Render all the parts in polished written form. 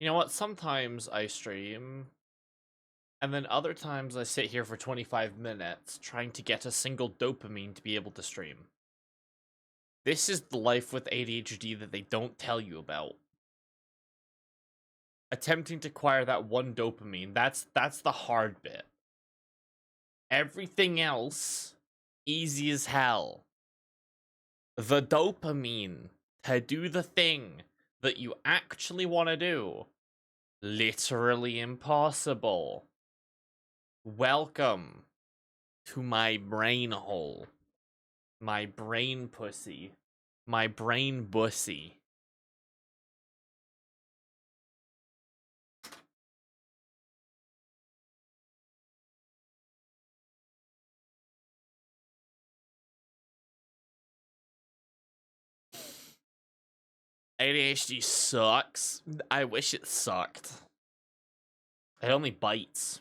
You know what? Sometimes I stream, and then other times I sit here for 25 minutes trying to get a single dopamine to be able to stream. This is the life with ADHD that they don't tell you about. Attempting to acquire that one dopamine, that's the hard bit. Everything else, easy as hell. The dopamine to do the thing that you actually want to do, literally impossible. Welcome to my brain hole. My brain pussy. My brain bussy. ADHD sucks. I wish it sucked. It only bites.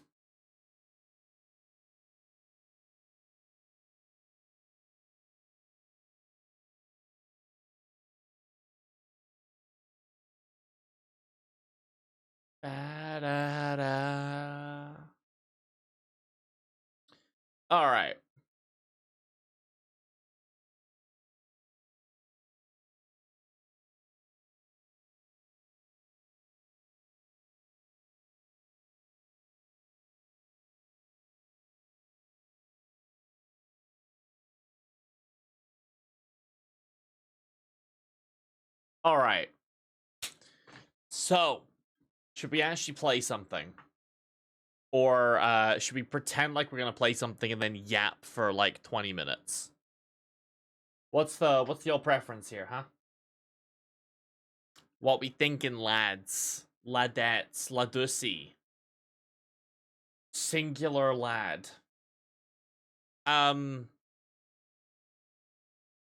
Ba-da-da. All right. All right. So, should we actually play something? Or should we pretend like we're gonna play something and then yap for like 20 minutes? What's the old preference here, huh? What we thinking, lads? Ladettes, ladussy. Singular lad. I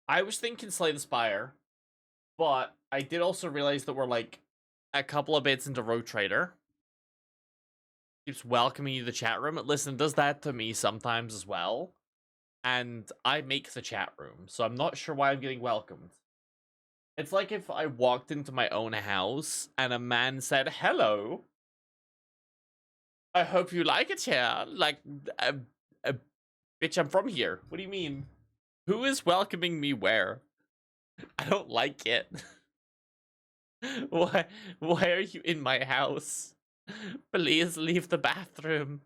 was thinking Slay the Spire, but I did also realize that we're like a couple of bits into Road Trader. Keeps welcoming you to the chat room. Listen, does that to me sometimes as well. And I make the chat room, so I'm not sure why I'm getting welcomed. It's like if I walked into my own house and a man said, "Hello, I hope you like it here." Like, bitch, I'm from here. What do you mean? Who is welcoming me where? I don't like it. Why are you in my house? Please leave the bathroom.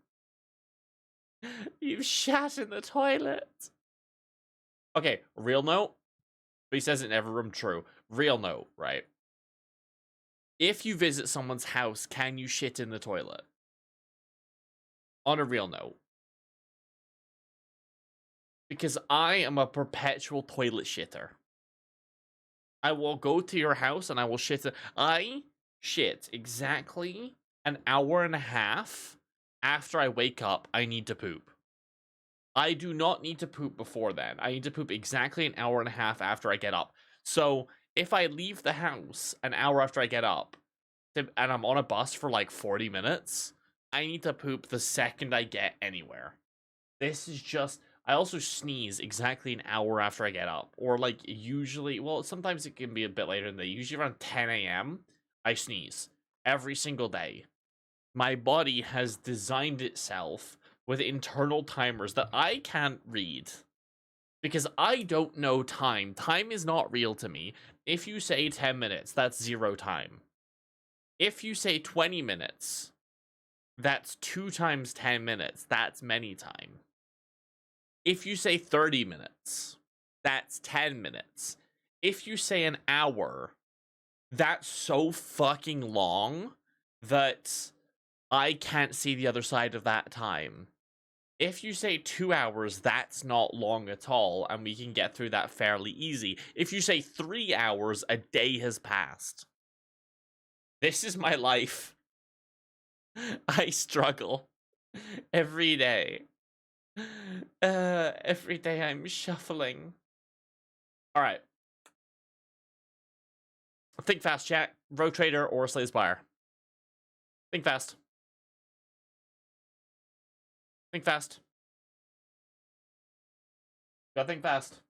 You've shat in the toilet. Okay, real note. But he says it in every room, true. Real note, right? If you visit someone's house, can you shit in the toilet? On a real note. Because I am a perpetual toilet shitter. I will go to your house and I will shit. I shit exactly an hour and a half after I wake up. I need to poop. I do not need to poop before then. I need to poop exactly an hour and a half after I get up. So if I leave the house an hour after I get up and I'm on a bus for like 40 minutes, I need to poop the second I get anywhere. This is just... I also sneeze exactly an hour after I get up. Or like usually... Well, sometimes it can be a bit later in the day. Usually around 10 a.m. I sneeze. Every single day. My body has designed itself with internal timers that I can't read. Because I don't know time. Time is not real to me. If you say 10 minutes, that's 0 time. If you say 20 minutes, that's 2 times 10 minutes. That's many time. If you say 30 minutes, that's 10 minutes. If you say an hour, that's so fucking long that I can't see the other side of that time. If you say 2 hours, that's not long at all, and we can get through that fairly easy. If you say 3 hours, a day has passed. This is my life. I struggle every day. Every day I'm shuffling. All right. Think fast, chat. Road Trader or Slay the Spire. Think fast. Think fast. Gotta think fast.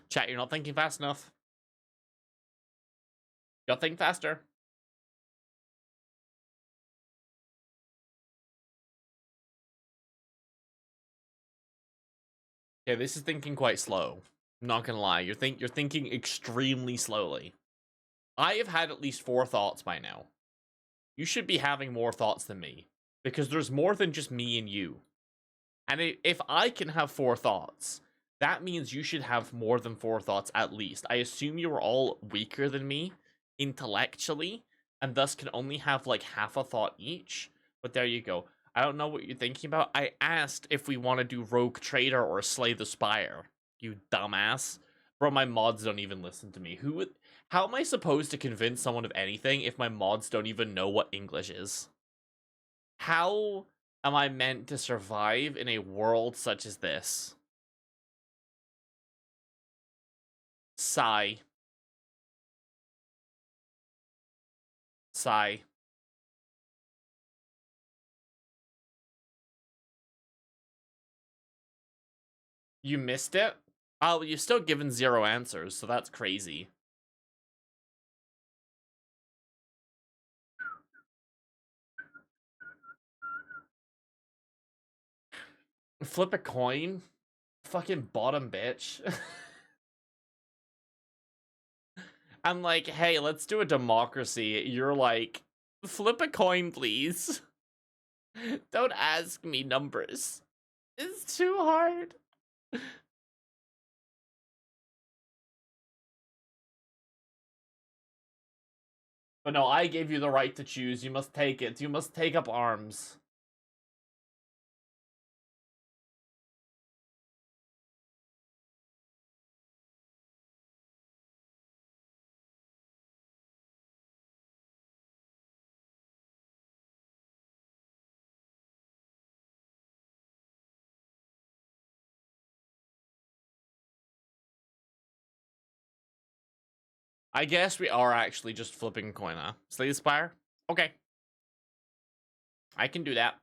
Chat, you're not thinking fast enough. Gotta think faster. Okay, this is thinking quite slow. I'm not gonna lie. You're thinking extremely slowly. I have had at least 4 thoughts by now. You should be having more thoughts than me. Because there's more than just me and you. And if I can have 4 thoughts, that means you should have more than 4 thoughts at least. I assume you are all weaker than me intellectually, and thus can only have like half a thought each. But there you go. I don't know what you're thinking about. I asked if we want to do Rogue Trader or Slay the Spire. You dumbass. Bro, my mods don't even listen to me. How am I supposed to convince someone of anything if my mods don't even know what English is? How am I meant to survive in a world such as this? Sigh. Sigh. You missed it? Oh, you're still given 0 answers, so that's crazy. Flip a coin? Fucking bottom bitch. I'm like, hey, let's do a democracy. You're like, flip a coin, please. Don't ask me numbers. It's too hard. But no, I gave you the right to choose. You must take it. You must take up arms. I guess we are actually just flipping a coin, huh? Slay the Spire? Okay. I can do that.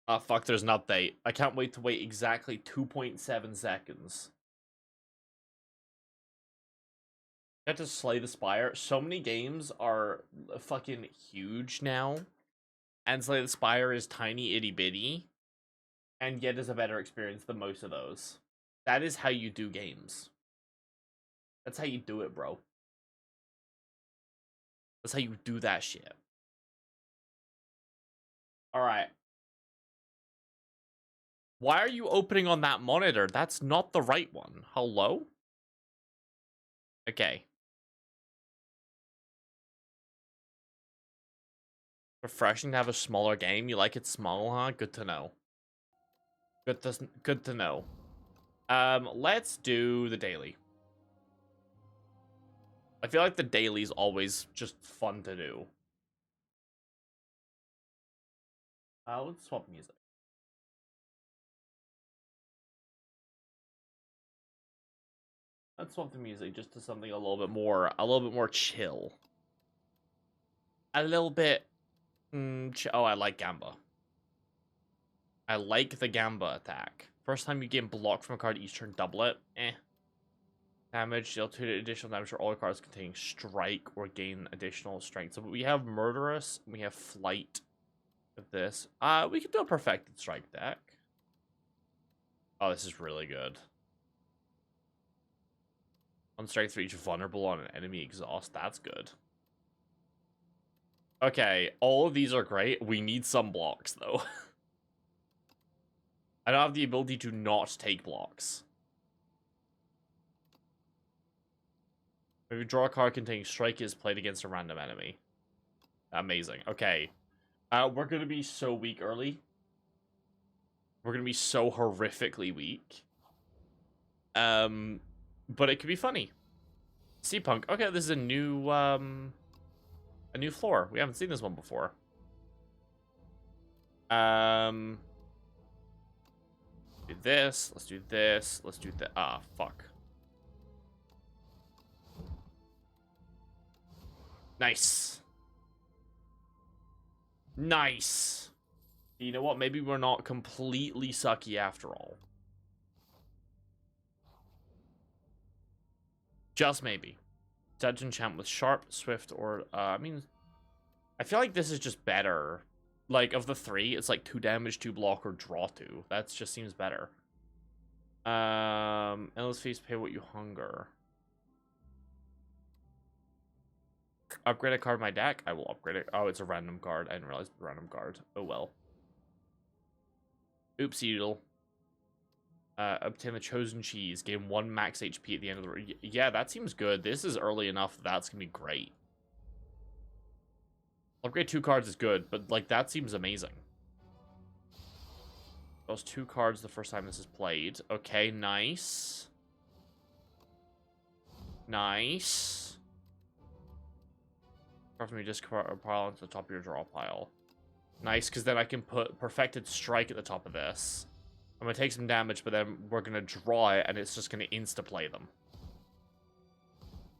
Oh, fuck, there's an update. I can't wait to wait exactly 2.7 seconds. I had to Slay the Spire. So many games are fucking huge now. And Slay the Spire is tiny itty bitty. And yet is a better experience than most of those. That is how you do games. That's how you do it, bro. That's how you do that shit. Alright. Why are you opening on that monitor? That's not the right one. Hello? Okay. Refreshing to have a smaller game. You like it small, huh? Good to know. Good to know. Let's do the daily. I feel like the daily is always just fun to do. Let's swap music. Let's swap the music just to something a little bit more chill. A little bit. Oh, I like Gamba. I like the Gamba attack. First time you get blocked from a card each turn, double it. Damage, deal 2 additional damage for all cards containing strike or gain additional strength. So we have Murderous, we have Flight with this. We can do a Perfected Strike deck. Oh, this is really good. On strength for each vulnerable on an enemy exhaust. That's good. Okay, all of these are great. We need some blocks, though. I don't have the ability to not take blocks. If you draw a card containing strike, is played against a random enemy. Amazing. Okay. We're going to be so weak early. We're going to be so horrifically weak. But it could be funny. Seapunk. Okay, this is a new floor. We haven't seen this one before. Do this. Let's do this. Let's do that. Ah, fuck. Nice. Nice. You know what? Maybe we're not completely sucky after all. Just maybe. Judge enchant with sharp, swift, or I mean, I feel like this is just better. Like, of the three, it's like 2 damage, 2 block, or draw 2. That just seems better. Endless feast, pay what you hunger. Upgrade a card in my deck? I will upgrade it. Oh, it's a random card. I didn't realize it's a random card. Oh, well. Oopsie doodle. Obtain the chosen cheese. Gain 1 max HP at the end of the... Yeah, that seems good. This is early enough. That's going to be great. Upgrade 2 cards is good, but, like, that seems amazing. Those 2 cards the first time this is played. Okay, nice. Nice. From me, just pile onto the top of your draw pile. Nice, because then I can put Perfected Strike at the top of this. I'm going to take some damage, but then we're going to draw it, and it's just going to insta-play them.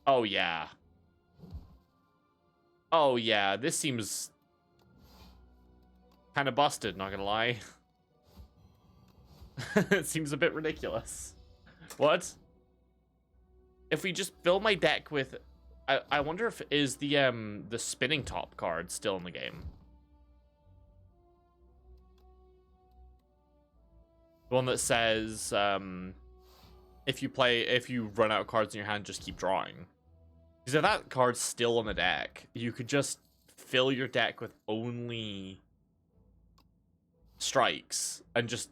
Oh, yeah. Oh, yeah. This seems kind of busted, not going to lie. It seems a bit ridiculous. What? If we just fill my deck with... I wonder if is the spinning top card still in the game. The one that says, if you run out of cards in your hand, just keep drawing. Because if that card's still on the deck, you could just fill your deck with only strikes and just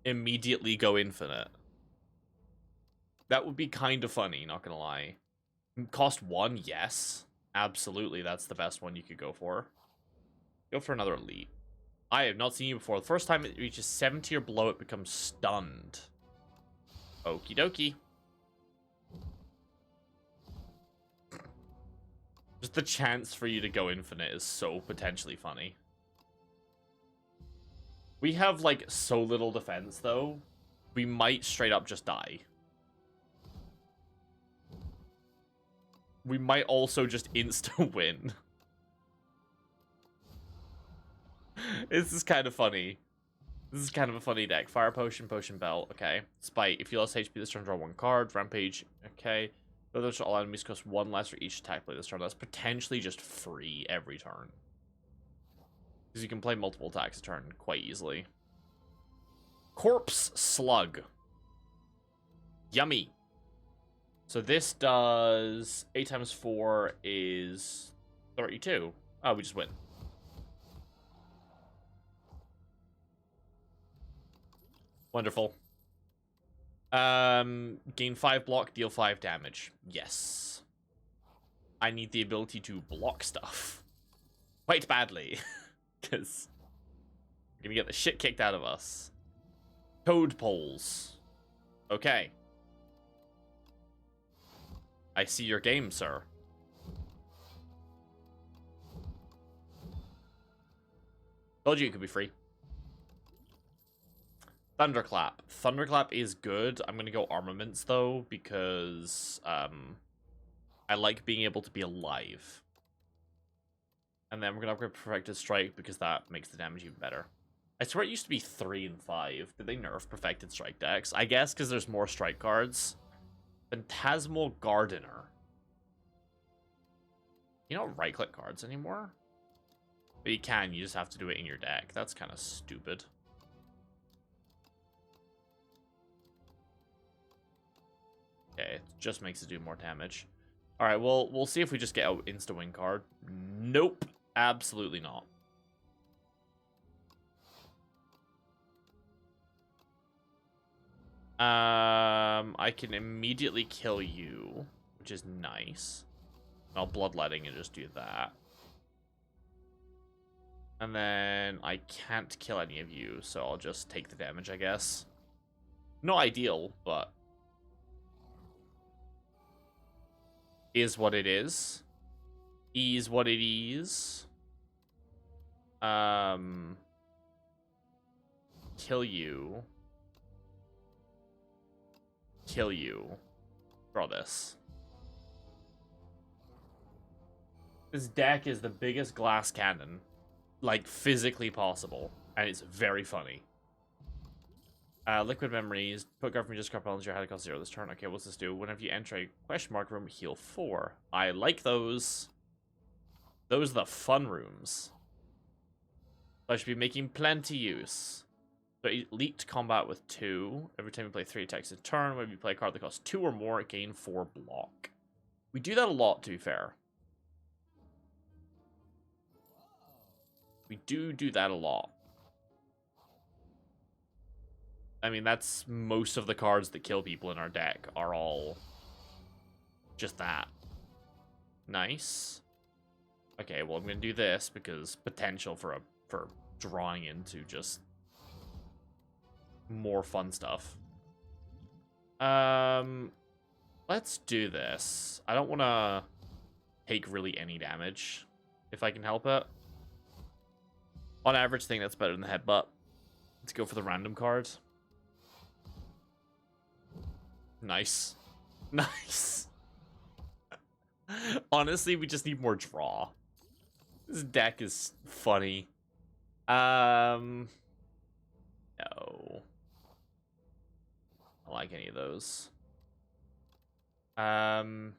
immediately go infinite. That would be kind of funny, not gonna lie. Cost 1, yes. Absolutely, that's the best one you could go for. Go for another elite. I have not seen you before. The first time it reaches 70 or below, it becomes stunned. Okie dokie. Just the chance for you to go infinite is so potentially funny. We have, like, so little defense, though. We might straight up just die. We might also just insta-win. This is kind of funny. This is kind of a funny deck. Fire Potion, Potion Belt. Okay. Spite. If you lost HP this turn, draw 1 card. Rampage. Okay. Those all enemies cost 1 less for each attack play this turn. That's potentially just free every turn. Because you can play multiple attacks a turn quite easily. Corpse Slug. Yummy. So this does 8 times 4 is 32. Oh, we just win. Wonderful. Gain 5 block, deal 5 damage. Yes. I need the ability to block stuff. Quite badly. Because we're gonna get the shit kicked out of us. Toad poles. Okay. I see your game, sir. Told you it could be free. Thunderclap. Thunderclap is good. I'm gonna go armaments, though, because I like being able to be alive. And then we're gonna upgrade Perfected Strike, because that makes the damage even better. I swear it used to be 3 and 5. Did they nerf Perfected Strike decks? I guess because there's more strike cards. Phantasmal Gardener. You don't right-click cards anymore? But you can, you just have to do it in your deck. That's kind of stupid. Okay, it just makes it do more damage. Alright, well, we'll see if we just get an insta-win card. Nope. Absolutely not. I can immediately kill you, which is nice. I'll bloodletting and just do that. And then I can't kill any of you, so I'll just take the damage, I guess. Not ideal, but is what it is. Is what it is. Kill you. Kill you. Draw this. This deck is the biggest glass cannon, like, physically possible, and it's very funny. Liquid Memories. Put government discard balance your hand cost 0 this turn. Okay, what's this do? Whenever you enter a question mark room, heal 4. I like those. Those are the fun rooms. I should be making plenty use. So elite combat with 2. Every time you play 3 attacks a turn, when you play a card that costs 2 or more, gain 4 block. We do that a lot, to be fair. We do that a lot. I mean, that's most of the cards that kill people in our deck are all just that. Nice. Okay, well, I'm going to do this because potential for drawing into just more fun stuff. Let's do this. I don't want to take really any damage if I can help it. On average, I think that's better than the headbutt. Let's go for the random card. Nice. Nice. Honestly, we just need more draw. This deck is funny. No. I don't like any of those. Upgrade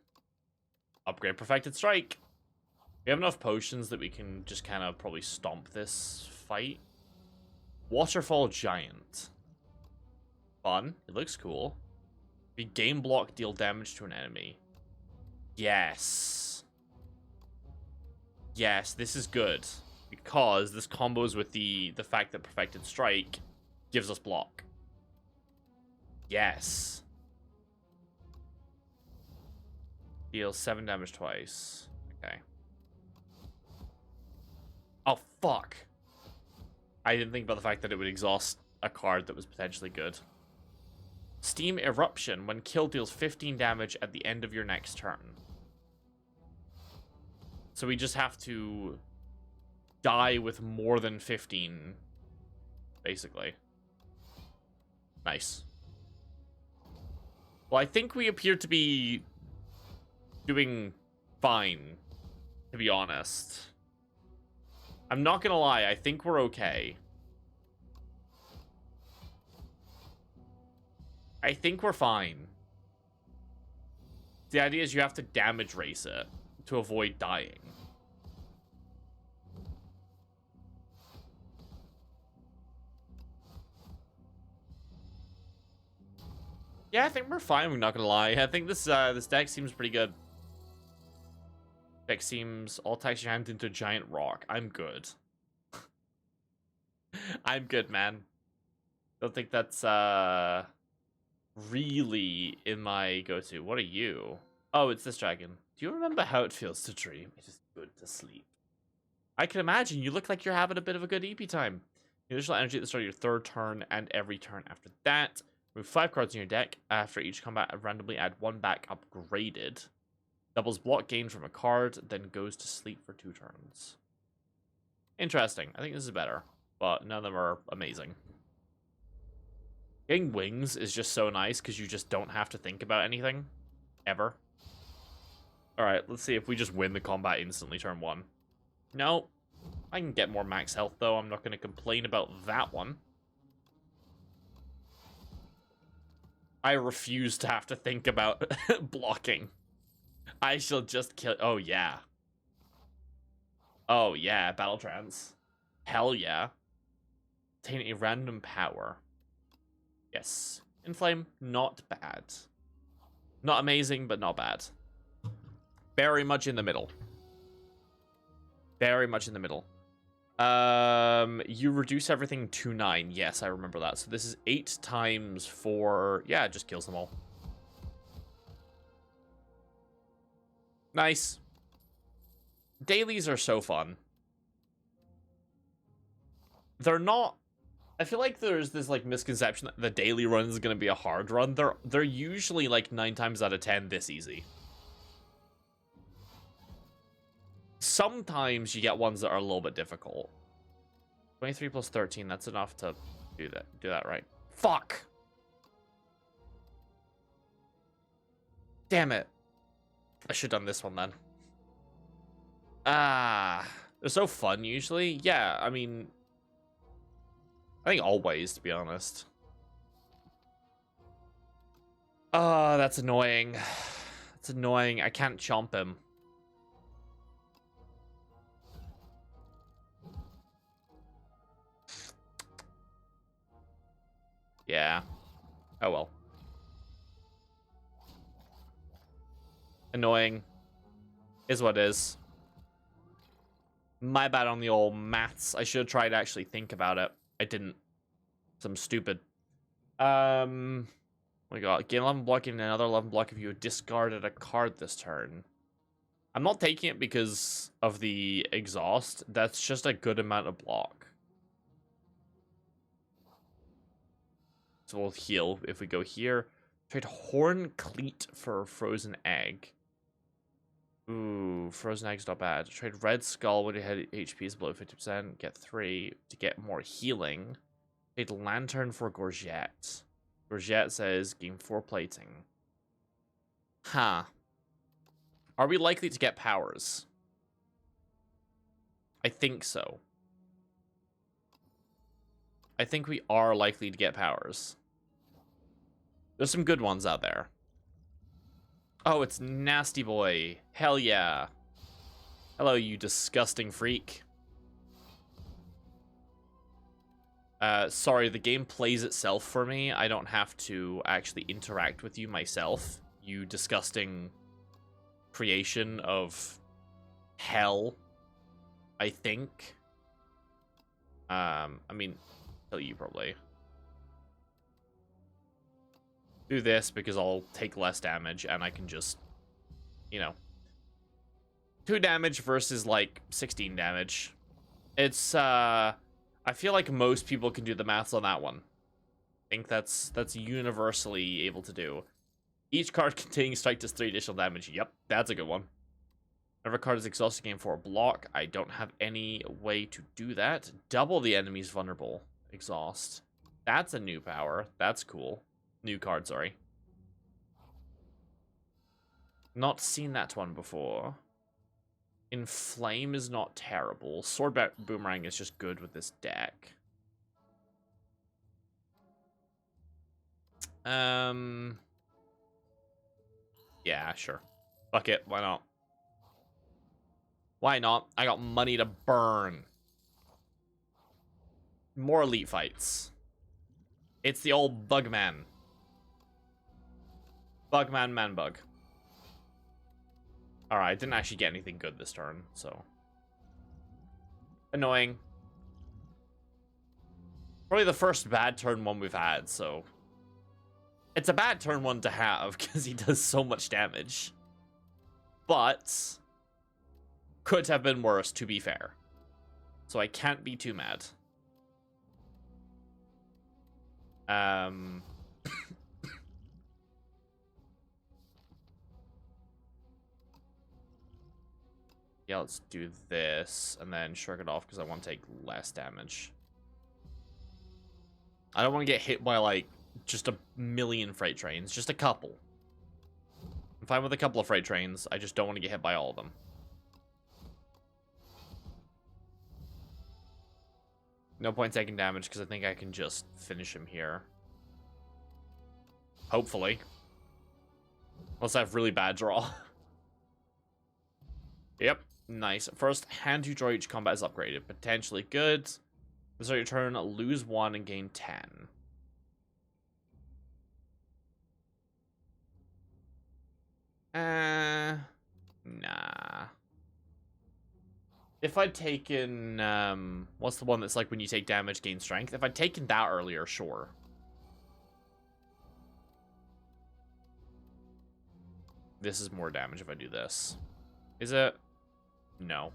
Perfected Strike. We have enough potions that we can just kind of probably stomp this fight. Waterfall Giant. Fun. It looks cool. We game block, deal damage to an enemy. Yes. Yes, this is good. Because this combos with the fact that Perfected Strike gives us block. Yes. Deals 7 damage twice. Okay. Oh, fuck. I didn't think about the fact that it would exhaust a card that was potentially good. Steam Eruption. When killed, deals 15 damage at the end of your next turn. So we just have to die with more than 15, basically. Nice. Well, I think we appear to be doing fine, to be honest. I'm not gonna lie, I think we're okay. I think we're fine. The idea is you have to damage race it to avoid dying. Yeah, I think we're fine, I'm not gonna lie. I think this deck seems pretty good. Deck seems all attacks your hand into a giant rock. I'm good. I'm good, man. Don't think that's really in my go-to. What are you? Oh, it's this dragon. Do you remember how it feels to dream? It is good to sleep. I can imagine you look like you're having a bit of a good EP time. Additional energy at the start of your 3rd turn and every turn after that. Move 5 cards in your deck. After each combat, randomly add 1 back upgraded. Doubles block gain from a card, then goes to sleep for 2 turns. Interesting. I think this is better, but none of them are amazing. Getting wings is just so nice because you just don't have to think about anything. Ever. Alright, let's see if we just win the combat instantly turn 1. No. I can get more max health, though. I'm not going to complain about that one. I refuse to have to think about blocking. I shall just kill... Oh, yeah. Oh, yeah. Battle Trance. Hell yeah. Obtain a random power. Yes. Inflame, not bad. Not amazing, but not bad. Very much in the middle. Very much in the middle. You reduce everything to 9. Yes, I remember that. So this is 8 times 4. Yeah, it just kills them all. Nice. Dailies are so fun. They're not... I feel like there's this like misconception that the daily run is going to be a hard run. They're usually like 9 times out of 10 this easy. Sometimes you get ones that are a little bit difficult. 23 plus 13, that's enough to do that right. Fuck! Damn it. I should have done this one then. They're so fun usually. Yeah, I mean... I think always, to be honest. Oh, that's annoying. That's annoying. I can't chomp him. Yeah. Oh well. Annoying. Is what is. My bad on the old maths. I should have tried to actually think about it. I didn't. I'm stupid. We got gain 11 block and another 11 block if you discarded a card this turn. I'm not taking it because of the exhaust. That's just a good amount of block. So we'll heal if we go here. Trade Horn Cleat for Frozen Egg. Ooh, Frozen Egg's not bad. Trade Red Skull when your HP is below 50%. Get 3 to get more healing. Trade Lantern for Gorgette. Gorgette says gain 4 plating. Huh. Are we likely to get powers? I think so. I think we are likely to get powers. There's some good ones out there. Oh, it's Nasty Boy. Hell yeah. Hello, you disgusting freak. Sorry, the game plays itself for me. I don't have to actually interact with you myself. You disgusting creation of hell, I think. I mean, kill you probably. Do this because I'll take less damage and I can just, you know, 2 damage versus like 16 damage. It's I feel like most people can do the maths on that one. I think that's universally able to do. Each card containing strike does 3 additional damage. Yep, that's a good one. Whenever a card is exhausted, gain 4 block. I don't have any way to do that. Double the enemy's vulnerable exhaust. That's a new power. That's cool. New card, sorry. Not seen that one before. Inflame is not terrible. Sword Boomerang is just good with this deck. Yeah, sure. Fuck it, why not? Why not? I got money to burn. More elite fights. It's the old Bugman. Bugman Manbug. Alright, I didn't actually get anything good this turn, so. Annoying. Probably the first bad turn one we've had, so. It's a bad turn one to have, because he does so much damage. But could have been worse, to be fair. So I can't be too mad. Yeah, let's do this, and then shrug it off, because I want to take less damage. I don't want to get hit by, like, just a million freight trains. Just a couple. I'm fine with a couple of freight trains. I just don't want to get hit by all of them. No point taking damage, because I think I can just finish him here. Hopefully. Unless I have really bad draw. Yep. Nice. First, hand you draw each combat is upgraded. Potentially good. Start your turn, lose 1 and gain 10. Nah. If I'd taken, what's the one that's like when you take damage, gain strength? If I'd taken that earlier, sure. This is more damage if I do this. Is it? No.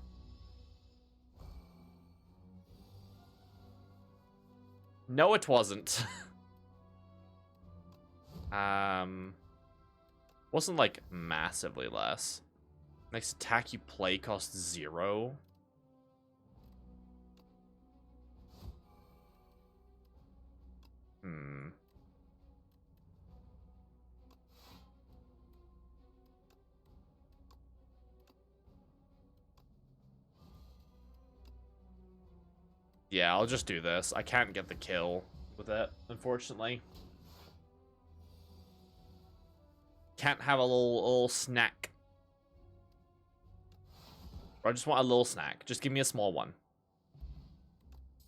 No, it wasn't. Wasn't like massively less. Next attack you play costs 0. Yeah, I'll just do this. I can't get the kill with it, unfortunately. Can't have a little snack. I just want a little snack. Just give me a small one.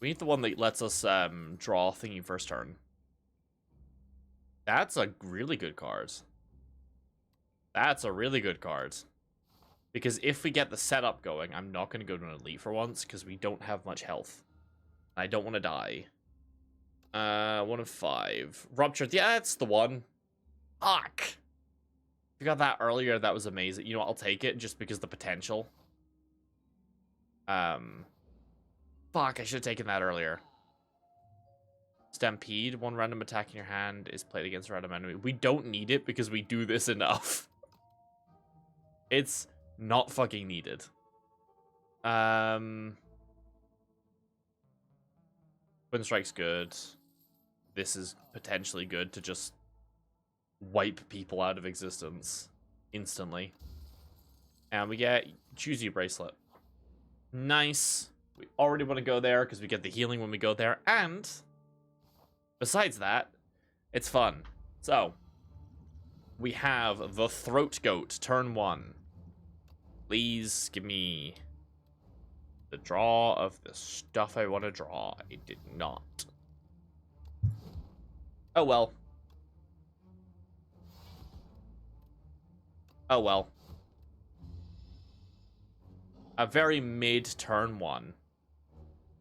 We need the one that lets us draw thingy first turn. That's a really good card. That's a really good card. Because if we get the setup going, I'm not going to go to an elite for once, because we don't have much health. I don't want to die. 1 of 5. Ruptured. Yeah, that's the one. Fuck. If you got that earlier, that was amazing. You know what? I'll take it, just because the potential. Fuck, I should have taken that earlier. Stampede. 1 random attack in your hand is played against a random enemy. We don't need it because we do this enough. It's not fucking needed. Twin Strike's good. This is potentially good to just wipe people out of existence instantly. And we get Choose You Bracelet. Nice. We already want to go there because we get the healing when we go there. And besides that, it's fun. So, we have the Throat Goat, turn 1. Please give me the draw of the stuff I want to draw. I did not. Oh well. Oh well. A very mid turn 1.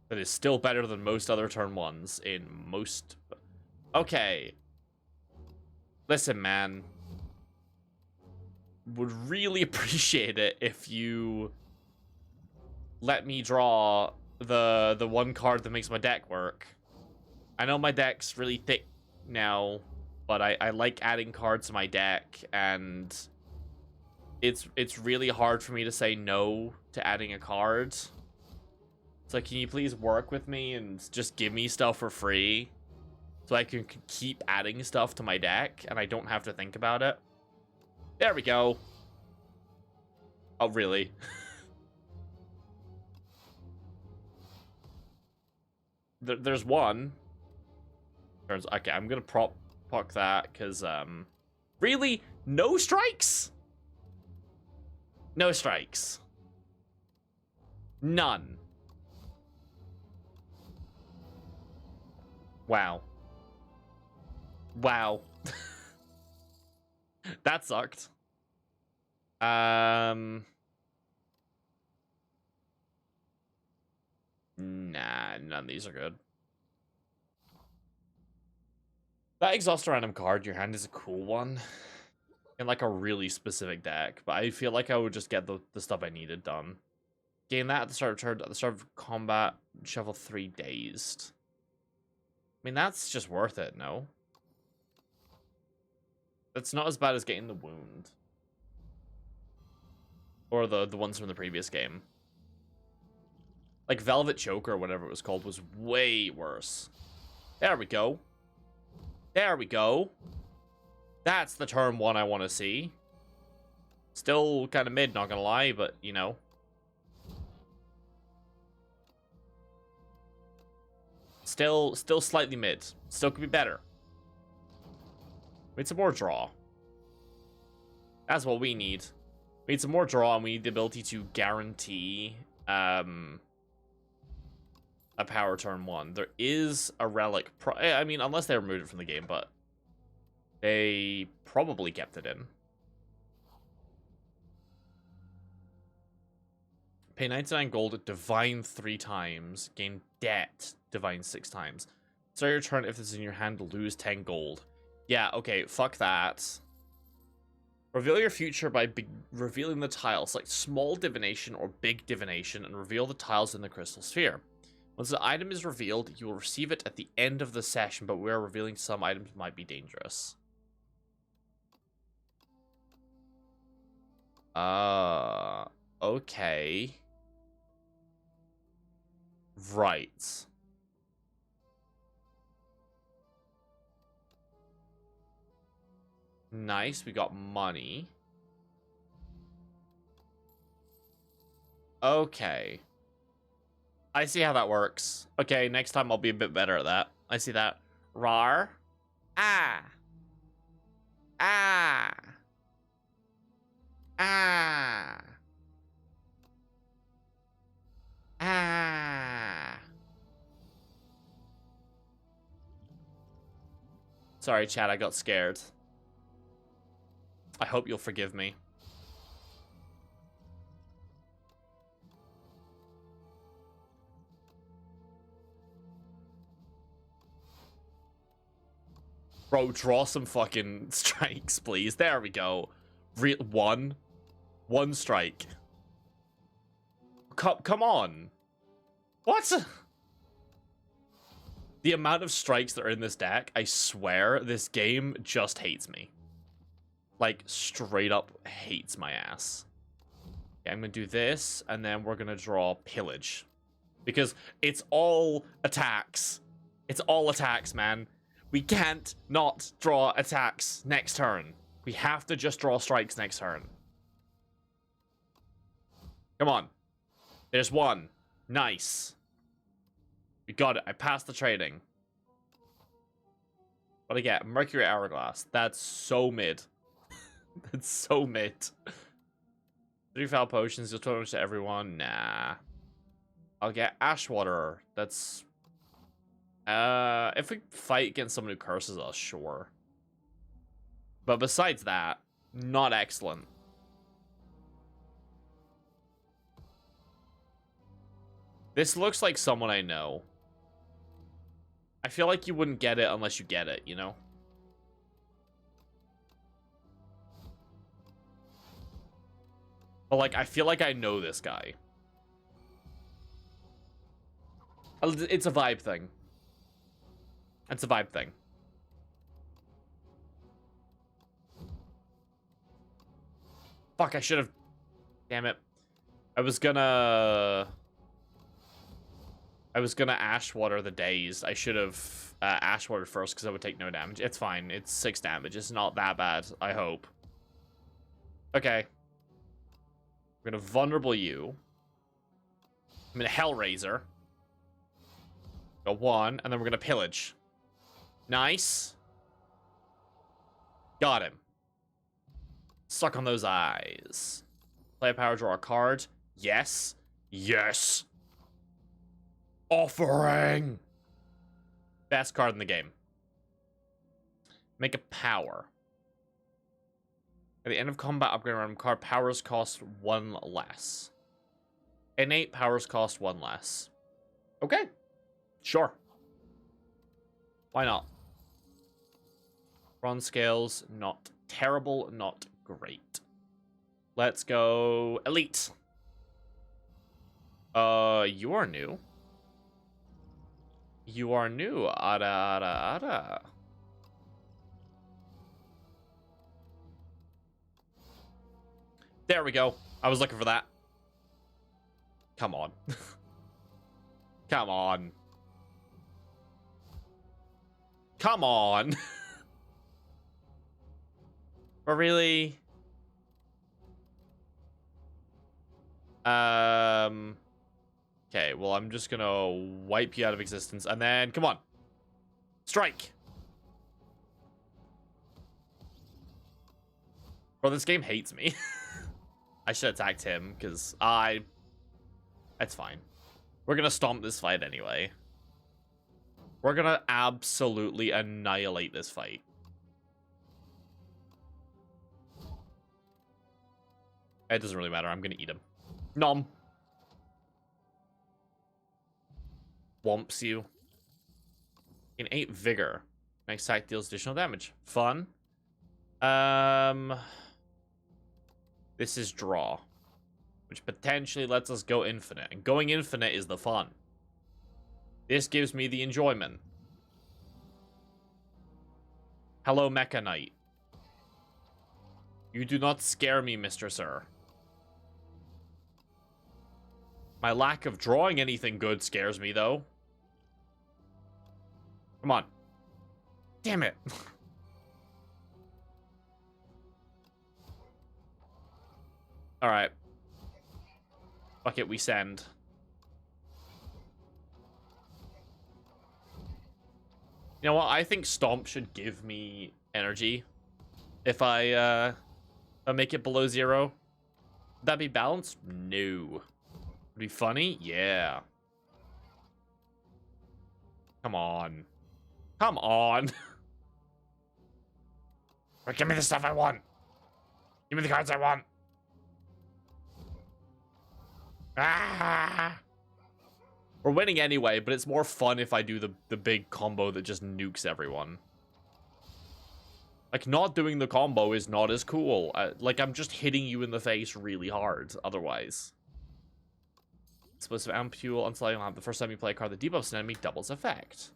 That is still better than most other turn 1s in most... Okay. Listen, man. Would really appreciate it if you let me draw the one card that makes my deck work. I know my deck's really thick now, but I like adding cards to my deck, and it's really hard for me to say no to adding a card. So can you please work with me and just give me stuff for free so I can keep adding stuff to my deck and I don't have to think about it? There we go. Oh, really? There's one. Okay, I'm gonna puck that because really, no strikes. No strikes. None. Wow. Wow. That sucked. Nah, none of these are good. That exhaust a random card in your hand is a cool one. In like a really specific deck, but I feel like I would just get the stuff I needed done. Gain that at the start of turn, at the start of combat, shuffle 3 dazed. I mean, that's just worth it, no? That's not as bad as getting the wound. Or the ones from the previous game. Like Velvet Choke or whatever it was called was way worse. There we go. There we go. That's the turn 1 I want to see. Still kind of mid, not gonna lie, but, you know. Still slightly mid. Still could be better. We need some more draw. That's what we need. We need some more draw, and we need the ability to guarantee a power turn 1. There is a relic. I mean, unless they removed it from the game, but they probably kept it in. Pay 99 gold, divine 3 times. Gain debt, divine 6 times. Start your turn if this is in your hand, lose 10 gold. Yeah, okay, fuck that. Reveal your future by revealing the tiles. Select small divination or big divination and reveal the tiles in the crystal sphere. Once the item is revealed, you will receive it at the end of the session, but we are revealing some items might be dangerous. Okay. Right. Nice, we got money. Okay. I see how that works. Okay, next time I'll be a bit better at that. I see that. Rar. Ah. Ah. Ah. Ah. Sorry, chat, I got scared. I hope you'll forgive me. Bro, draw some fucking strikes, please. There we go. One strike. Come on. What? The amount of strikes that are in this deck, I swear, this game just hates me. Like, straight up hates my ass. Okay, I'm gonna do this, and then we're gonna draw Pillage. Because it's all attacks. It's all attacks, man. We can't not draw attacks next turn. We have to just draw strikes next turn. Come on. There's one. Nice. We got it. I passed the trading. What do I get? Mercury Hourglass. That's so mid. That's so mid. 3 foul potions. You'll total to everyone. Nah. I'll get Ashwater. That's... if we fight against someone who curses us, sure. But besides that, not excellent. This looks like someone I know. I feel like you wouldn't get it unless you get it, you know? But, like, I feel like I know this guy. It's a vibe thing. It's a vibe thing. Fuck, I should have... Damn it. I was gonna Ashwater the Daze. I should have Ashwater first because I would take no damage. It's fine. It's 6 damage. It's not that bad, I hope. Okay. We're gonna Vulnerable you. I'm gonna Hellraiser. Go 1, and then we're gonna Pillage. Nice. Got him. Suck on those eyes. Play a power, draw a card. Yes. Yes. Offering. Best card in the game. Make a power. At the end of combat, upgrade random card. Powers cost 1 less. Innate powers cost 1 less. Okay. Sure. Why not? Bronze scales, not terrible, not great. Let's go Elite. You are new. You are new. Ada, ada, ada. There we go. I was looking for that. Come on. Come on. Come on. But really? Okay, well, I'm just gonna wipe you out of existence, and then, come on. Strike. Bro, this game hates me. I should have attacked him, because That's fine. We're gonna stomp this fight anyway. We're gonna absolutely annihilate this fight. It doesn't really matter. I'm gonna eat him. Nom. Whomps you. In 8 vigor. Next attack deals additional damage. Fun. This is draw. Which potentially lets us go infinite. And going infinite is the fun. This gives me the enjoyment. Hello, Mecha Knight. You do not scare me, Mr. Sir. My lack of drawing anything good scares me, though. Come on. Damn it. Alright. Fuck it, we send. You know what? I think Stomp should give me energy. If I make it below 0. Would that be balanced? No. Would it be funny? Yeah. Come on. Come on. But give me the stuff I want. Give me the cards I want. Ah! We're winning anyway, but it's more fun if I do the big combo that just nukes everyone. Like, not doing the combo is not as cool. Like, I'm just hitting you in the face really hard, otherwise. Explosive Ampule, Unsullied Lamp. The first time you play a card that debuffs an enemy, doubles effect.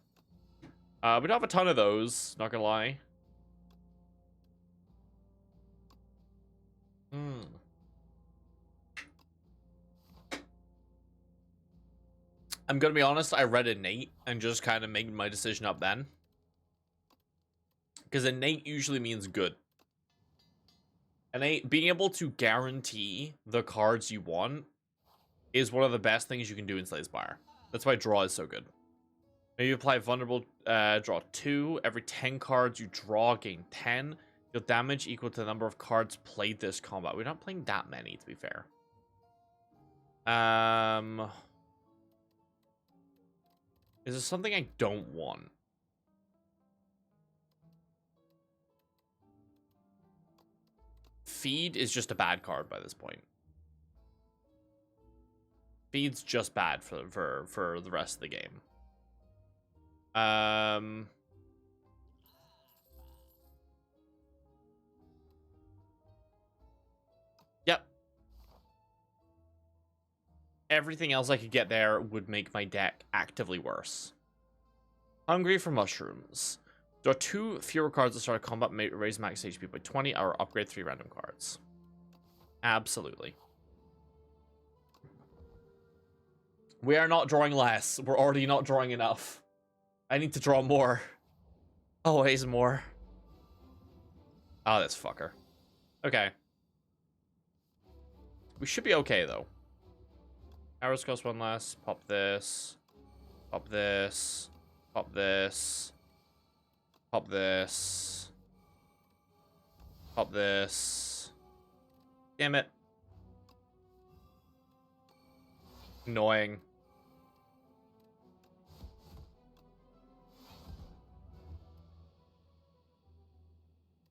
We don't have a ton of those, not gonna lie. I'm gonna be honest, I read innate and just kind of made my decision up then. Because innate usually means good. Innate, being able to guarantee the cards you want is one of the best things you can do in Slay the Spire. That's why draw is so good. Maybe apply vulnerable, draw 2. Every 10 cards you draw, gain 10. Deal damage equal to the number of cards played this combat. We're not playing that many, to be fair. Is there something I don't want? Feed is just a bad card by this point. Feed's just bad for the rest of the game. Yep. Everything else I could get there would make my deck actively worse. Hungry for mushrooms. Draw 2 fewer cards to start a combat, raise max HP by 20, or upgrade 3 random cards. Absolutely. We are not drawing less. We're already not drawing enough. I need to draw more. Always more. Oh, this fucker. Okay. We should be okay, though. Arrows cost 1 less. Pop this. Pop this. Pop this. Pop this. Pop this. Damn it. Annoying.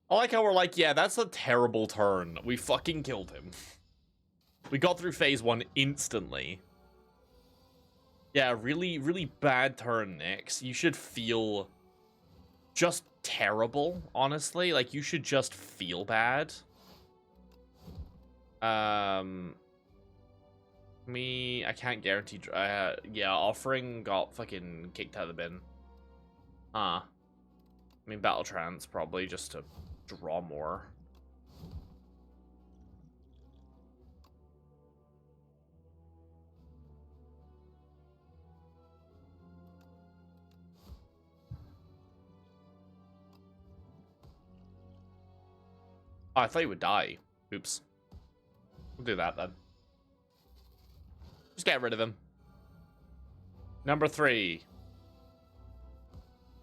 I like how we're like, yeah, that's a terrible turn. We fucking killed him. We got through phase 1 instantly. Yeah, really, really bad turn, Nyx. You should feel just terrible, honestly. Like, you should just feel bad. I can't guarantee. Yeah, offering got fucking kicked out of the bin. I mean, Battle Trance probably just to draw more. Oh, I thought you would die. Oops. We'll do that then. Just get rid of him. Number 3.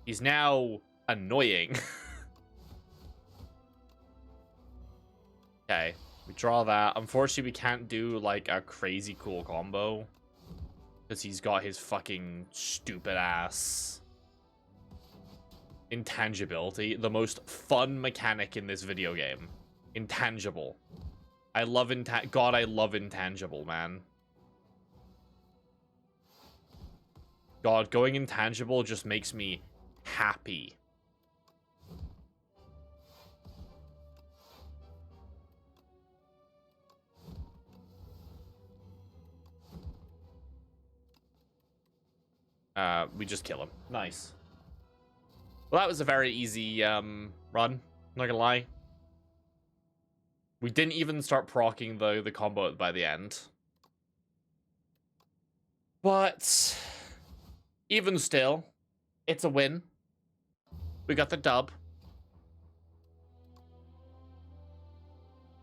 He's now annoying. Okay, we draw that. Unfortunately, we can't do like a crazy cool combo because he's got his fucking stupid ass intangibility. The most fun mechanic in this video game. Intangible. I love God, I love intangible, man. God, going intangible just makes me happy. We just kill him. Nice. Well, that was a very easy run. Not gonna lie. We didn't even start proccing the combo by the end. But even still, it's a win. We got the dub.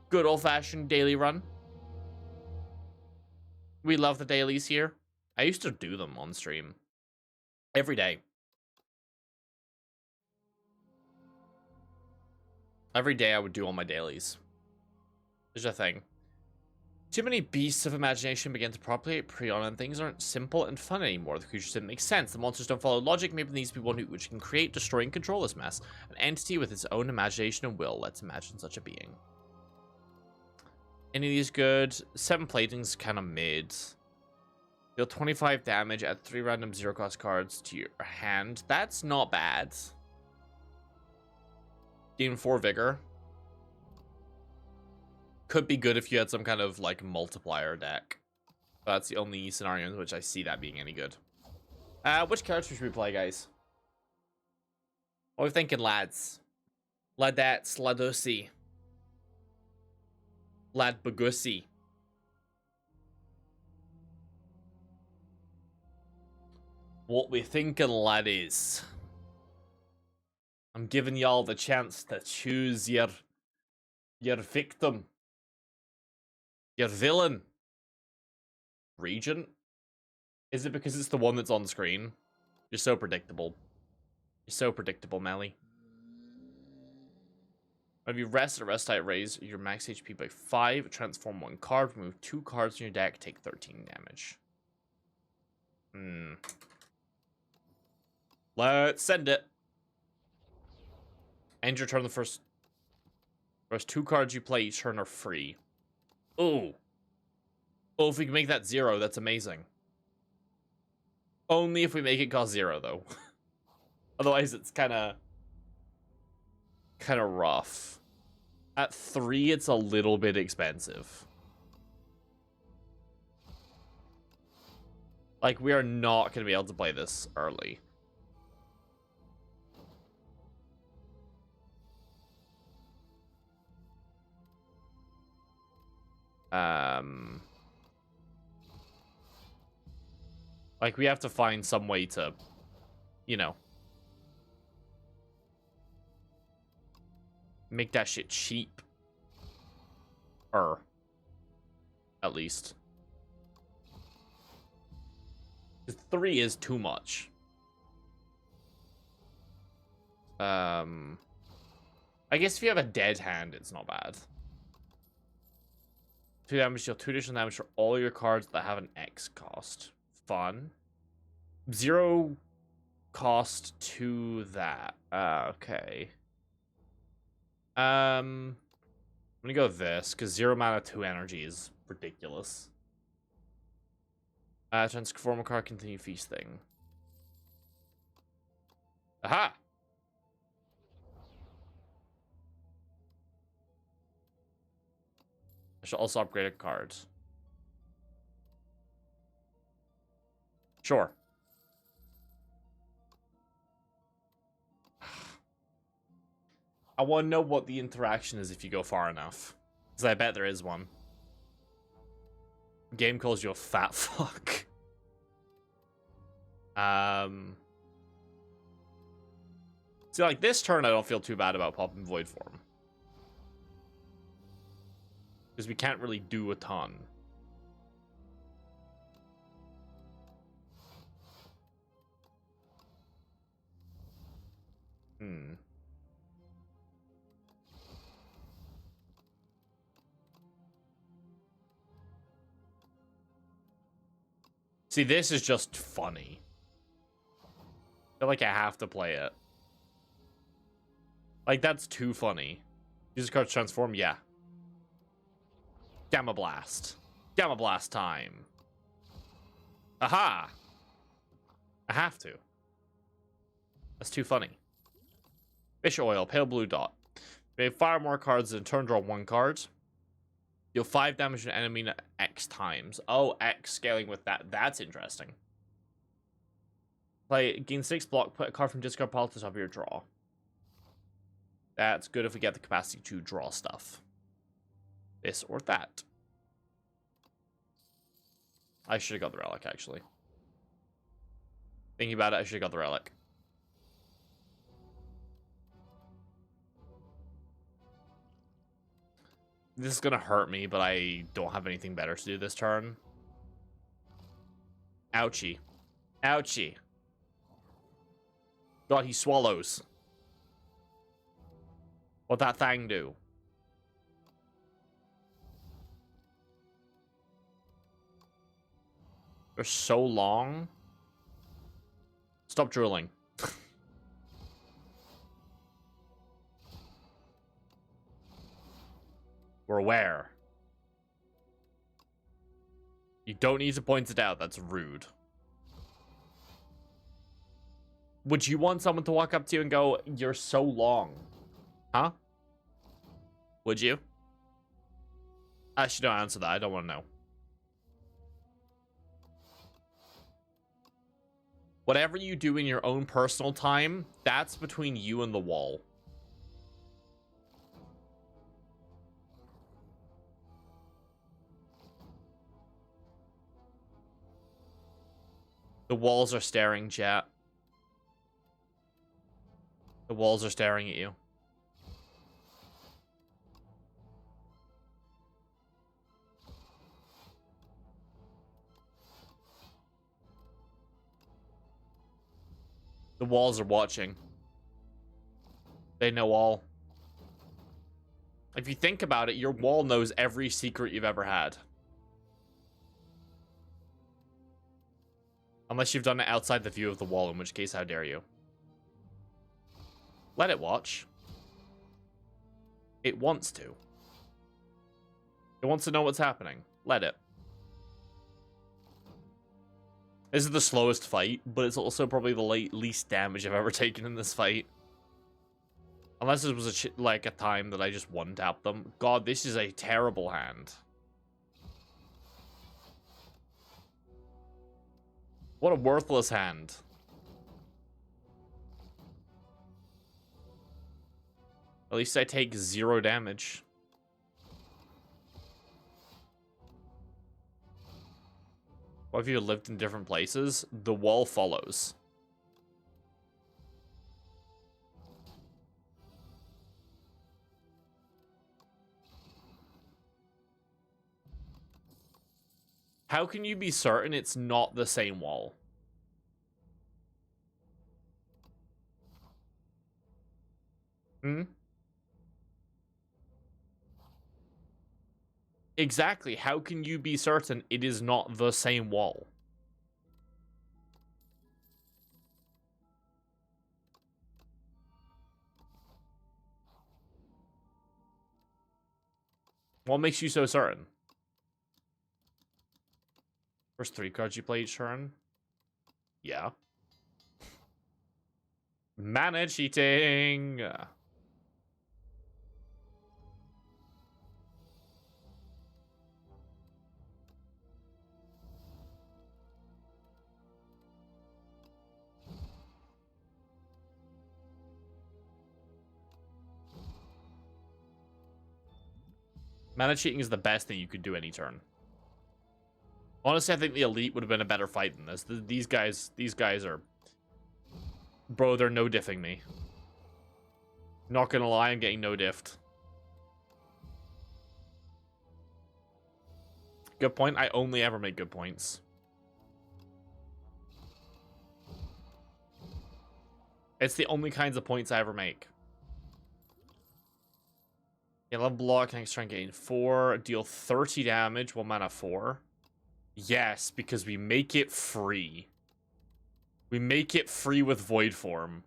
Good old-fashioned daily run. We love the dailies here. I used to do them on stream. Every day. Every day I would do all my dailies. There's a thing. Too many beasts of imagination begin to populate Prion, and things aren't simple and fun anymore. The creatures didn't make sense. The monsters don't follow logic. Maybe needs to be one which can create, destroy, and control this mess. An entity with its own imagination and will. Let's imagine such a being. Any of these good? 7 plating's kind of mid. Deal 25 damage, add 3 random 0-cost cards to your hand. That's not bad. Gain 4 vigor. Could be good if you had some kind of, like, multiplier deck. But that's the only scenario in which I see that being any good. Which character should we play, guys? What are we thinking, lads? Ladettes, Ladusi. Lad Bagusi. What we thinking, laddies? I'm giving y'all the chance to choose your victim. Your villain. Regent? Is it because it's the one that's on screen? You're so predictable. You're so predictable, Melly. When you rest type, raise your max HP by 5, transform 1 card, remove 2 cards from your deck, take 13 damage. Let's send it. End your turn. The first 2 cards you play each turn are free. Ooh. Oh, if we can make that 0, that's amazing. Only if we make it cost 0, though. Otherwise, it's kind of rough. At 3, it's a little bit expensive. Like, we are not going to be able to play this early. Like, we have to find some way to, you know, make that shit cheap. At least. 'Cause 3 is too much. I guess if you have a dead hand, it's not bad. 2 damage, deal 2 additional damage for all your cards that have an X cost. Fun. 0 cost to that. Okay. I'm gonna go with this, because 0 mana, 2 energy is ridiculous. Transform a card, continue feasting. Aha! I should also upgrade a card. Sure. I want to know what the interaction is if you go far enough. Because I bet there is one. Game calls you a fat fuck. See, like, this turn I don't feel too bad about popping Void Form. Because we can't really do a ton. See, this is just funny. I feel like I have to play it. Like, that's too funny. Use cards transform, yeah. Gamma Blast. Gamma Blast time. Aha! I have to. That's too funny. Fish Oil, Pale Blue Dot. May fire more cards and turn draw 1 card. Deal 5 damage to an enemy X times. Oh, X scaling with that. That's interesting. Play, gain 6 block, put a card from discard pile to the top of your draw. That's good if we get the capacity to draw stuff. This or that. I should have got the relic, actually. Thinking about it, I should have got the relic. This is gonna hurt me, but I don't have anything better to do this turn. Ouchie. Ouchie. God, he swallows. What that thing do? They're so long. Stop drooling. We're aware. You don't need to point it out. That's rude. Would you want someone to walk up to you and go, "You're so long"? Huh? Would you? Actually, don't answer that. I don't want to know. Whatever you do in your own personal time, that's between you and the wall. The walls are staring, chat. The walls are staring at you. The walls are watching. They know all. If you think about it, your wall knows every secret you've ever had. Unless you've done it outside the view of the wall, in which case, how dare you? Let it watch. It wants to. It wants to know what's happening. Let it. This is the slowest fight, but it's also probably the least damage I've ever taken in this fight. Unless it was like a time that I just one-tapped them. God, this is a terrible hand. What a worthless hand. At least I take 0 damage. What if you lived in different places? The wall follows. How can you be certain it's not the same wall? Hmm? Exactly. How can you be certain it is not the same wall? What makes you so certain? First 3 cards you play each turn? Yeah. Mana cheating! Mana cheating is the best thing you could do any turn. Honestly, I think the Elite would have been a better fight than this. These guys are... Bro, they're no-diffing me. Not gonna lie, I'm getting no-diffed. Good point. I only ever make good points. It's the only kinds of points I ever make. Yellow block, next turn gain 4. Deal 30 damage, 1 mana 4. Yes, because we make it free. We make it free with Void Form.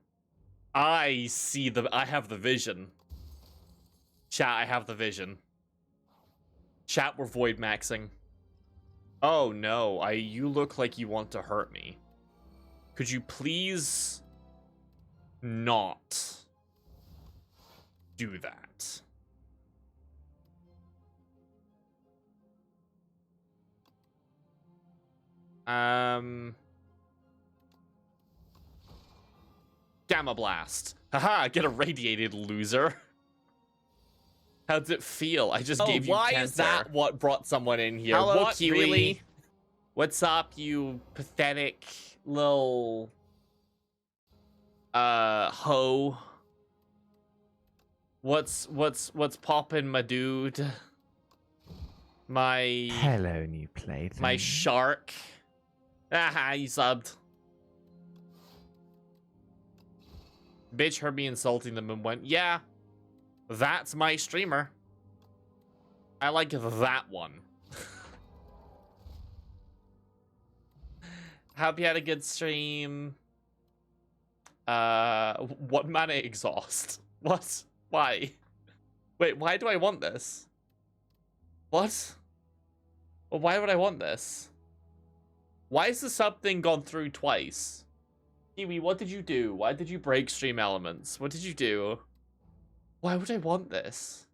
I have the vision. Chat, I have the vision. Chat, we're Void Maxing. Oh no, you look like you want to hurt me. Could you please not do that? Gamma Blast. Haha, get irradiated, loser. How does it feel? I just gave you cancer. Why is that what brought someone in here? Hello, what, Kiwi? Really? What's up, you pathetic little... hoe? What's poppin', my dude? Hello, new plaything. My shark. Aha, you subbed. Bitch heard me insulting them and went, yeah, that's my streamer. I like that one. Hope you had a good stream. What mana exhaust? What? Why? Wait, why do I want this? What? Well, why would I want this? Why is the sub thing gone through twice? Kiwi, what did you do? Why did you break stream elements? What did you do? Why would I want this?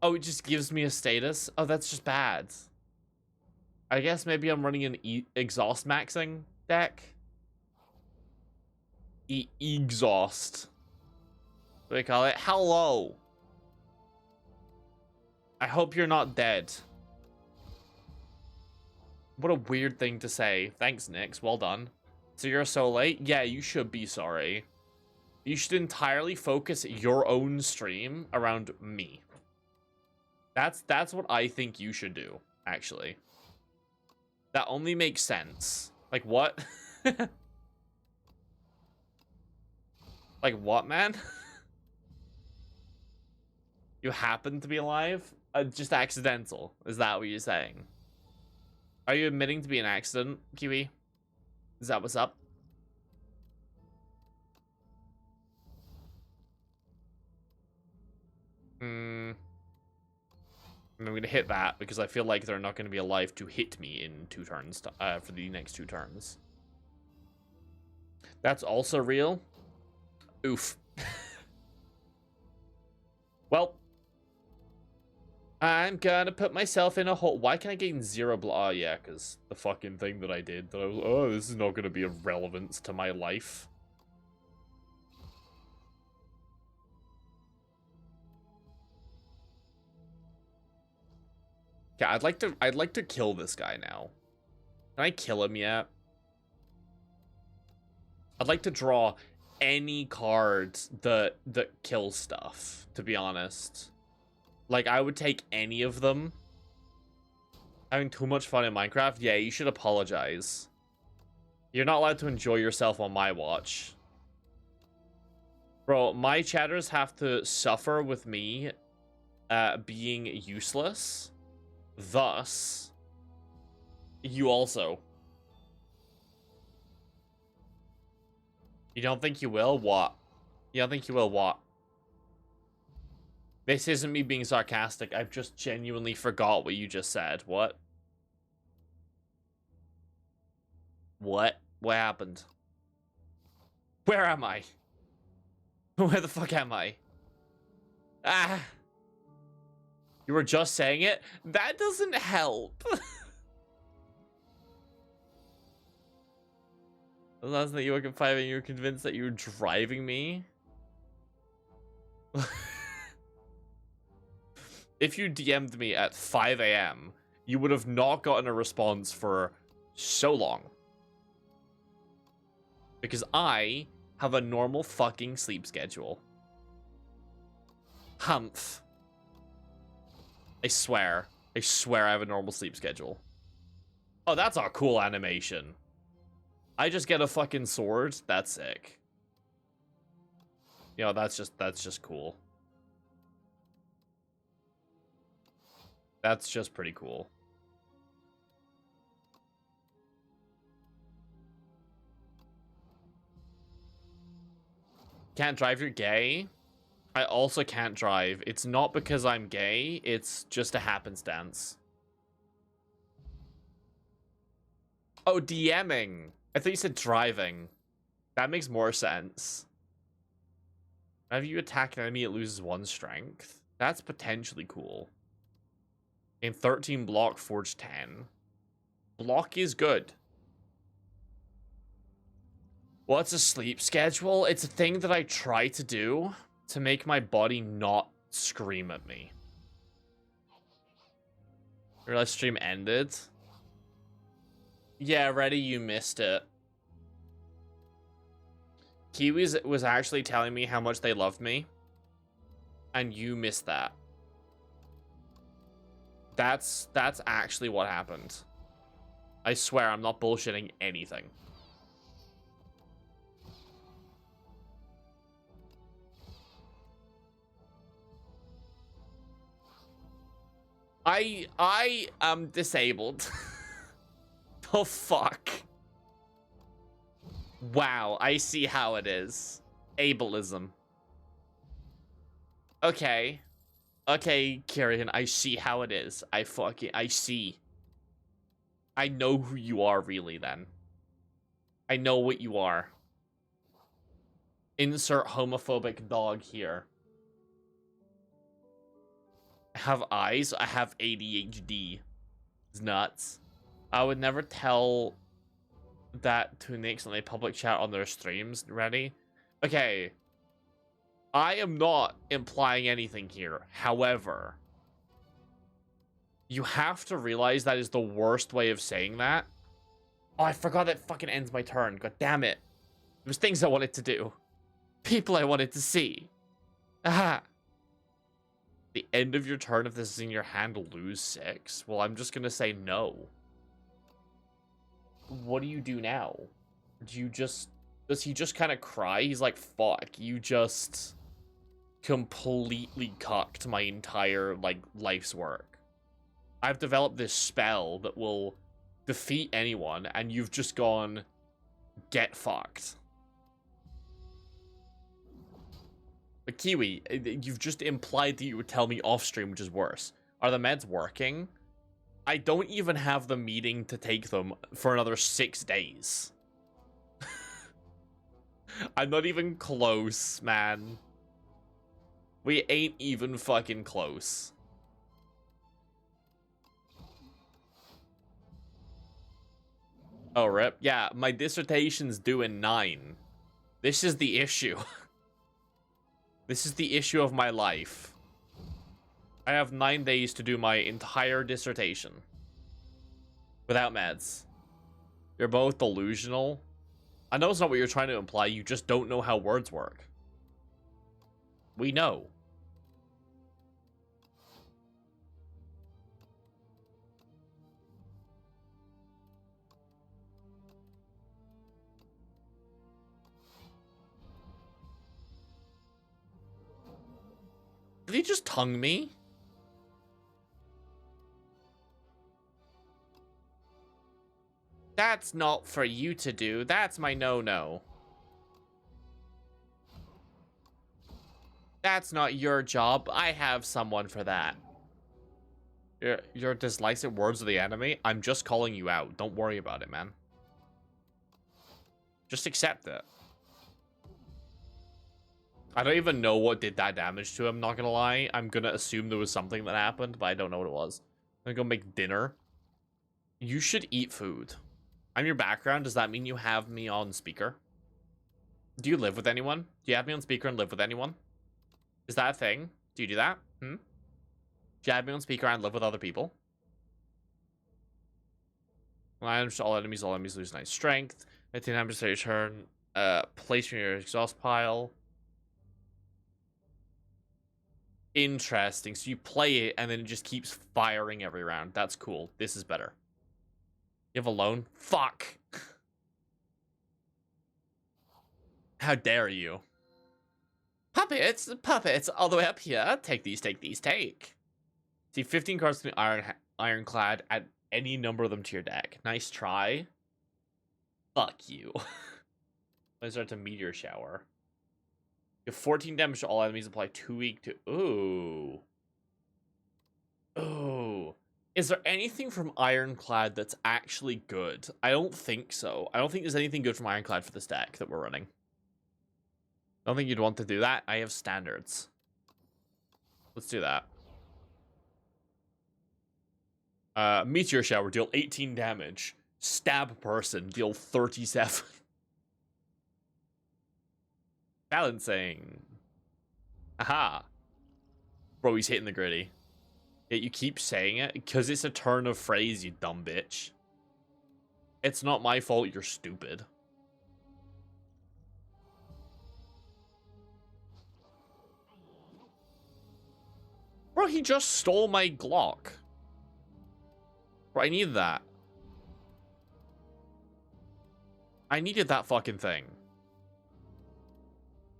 Oh, it just gives me a status? Oh, that's just bad. I guess maybe I'm running an exhaust maxing deck. Exhaust. What do we call it? Hello. I hope you're not dead. What a weird thing to say. Thanks, Nyx. Well done. So you're so late? Yeah, you should be sorry. You should entirely focus your own stream around me. That's what I think you should do, actually. That only makes sense. Like, what? Like, what, man? You happen to be alive? Just accidental. Is that what you're saying? Are you admitting to be an accident, Kiwi? Is that what's up? I'm gonna hit that because I feel like they're not gonna be alive to hit me in 2 turns for the next 2 turns. That's also real. Oof. Well, I'm gonna put myself in a hole. Why can I gain 0 Oh, yeah, because the fucking thing that I did. That I was, oh, this is not gonna be of relevance to my life. Yeah, I'd like to kill this guy now. Can I kill him yet? I'd like to draw any card that kills stuff, to be honest. Like, I would take any of them. Having too much fun in Minecraft? Yeah, you should apologize. You're not allowed to enjoy yourself on my watch. Bro, my chatters have to suffer with me being useless. Thus, you also. You don't think you will? What? You don't think you will? What? This isn't me being sarcastic. I've just genuinely forgot what you just said. What? What? What happened? Where am I? Where the fuck am I? Ah! You were just saying it? That doesn't help. The last night you woke up 5 and you were convinced that you were driving me? If you DM'd me at 5 a.m., you would have not gotten a response for so long. Because I have a normal fucking sleep schedule. Humph. I swear. I swear I have a normal sleep schedule. Oh, that's a cool animation. I just get a fucking sword. That's sick. You know, that's just cool. That's just pretty cool. Can't drive, you're gay? I also can't drive. It's not because I'm gay, it's just a happenstance. Oh, DMing. I thought you said driving. That makes more sense. Whenever you attack an enemy, it loses 1 strength. That's potentially cool. In 13 block, forge 10. Block is good. What's a sleep schedule? It's a thing that I try to do to make my body not scream at me. Your stream ended? Yeah, Reddy, you missed it. Kiwis was actually telling me how much they loved me. And you missed that. That's actually what happened. I swear, I'm not bullshitting anything. I am disabled. Oh, fuck. Wow, I see how it is. Ableism. Okay. Okay, Kyrian, I see how it is. I see. I know who you are, really, then. I know what you are. Insert homophobic dog here. I have eyes. I have ADHD. It's nuts. I would never tell that to Nix on a public chat on their streams. Ready? Okay. I am not implying anything here. However, you have to realize that is the worst way of saying that. Oh, I forgot that fucking ends my turn. God damn it. There's things I wanted to do. People I wanted to see. Aha. The end of your turn, if this is in your hand, lose 6. Well, I'm just gonna say no. What do you do now? Do you just... Does he just kind of cry? He's like, fuck, you just completely cucked my entire, like, life's work. I've developed this spell that will defeat anyone, and you've just gone, get fucked. But Kiwi, you've just implied that you would tell me off stream, which is worse. Are the meds working? I don't even have the meeting to take them for another 6 days. I'm not even close, man. We ain't even fucking close. Oh, rip. Yeah, my dissertation's due in 9. This is the issue. This is the issue of my life. I have 9 days to do my entire dissertation. Without meds. You're both delusional. I know it's not what you're trying to imply, you just don't know how words work. We know. Did he just tongue me? That's not for you to do. That's my no-no. That's not your job. I have someone for that. Your dyslexic words of the enemy? I'm just calling you out. Don't worry about it, man. Just accept it. I don't even know what did that damage to him, not gonna lie. I'm gonna assume there was something that happened, but I don't know what it was. I'm gonna go make dinner. You should eat food. I'm your background. Does that mean you have me on speaker? Do you live with anyone? Do you have me on speaker and live with anyone? Is that a thing? Do you do that? Hmm? Do you have me on speaker and live with other people? All enemies lose 9 strength. 19% your turn. Place in your exhaust pile. Interesting. So you play it and then it just keeps firing every round. That's cool. This is better. You have a loan? Fuck. How dare you? Puppets, puppets, all the way up here. Take these, take these, take. See, 15 cards to the ironclad. Add any number of them to your deck. Nice try. Fuck you. Let's start to meteor shower. You have 14 damage to all enemies. Apply 2 weak to... Ooh. Ooh. Is there anything from Ironclad that's actually good? I don't think so. I don't think there's anything good from Ironclad for this deck that we're running. I don't think you'd want to do that. I have standards. Let's do that. Meteor Shower, deal 18 damage. Stab person, deal 37. Balancing. Aha. Bro, he's hitting the gritty. Yeah, you keep saying it because it's a turn of phrase, you dumb bitch. It's not my fault you're stupid. Bro, he just stole my Glock. Bro, I need that. I needed that fucking thing.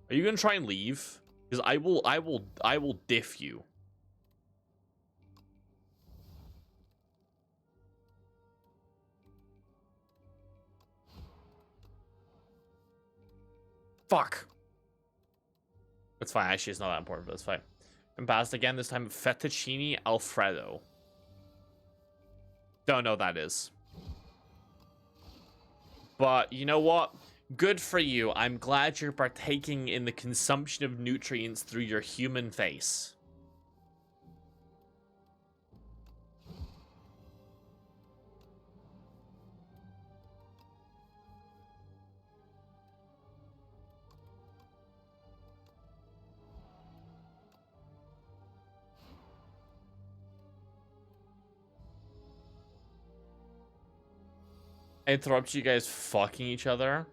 Are you gonna try and leave? Because I will diff you. Fuck. That's fine. Actually, it's not that important, but it's fine. And passed again, this time fettuccine alfredo. Don't know what that is. But you know what? Good for you. I'm glad you're partaking in the consumption of nutrients through your human face. I interrupt you guys fucking each other.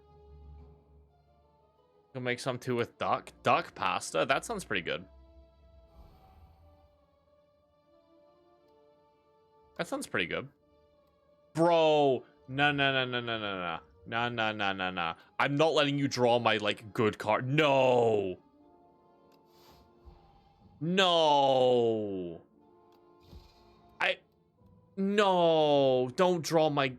You'll make some too with duck. Duck pasta? That sounds pretty good. That sounds pretty good. Bro, no. No. I'm not letting you draw my, like, good card. No. No. No. Don't draw my...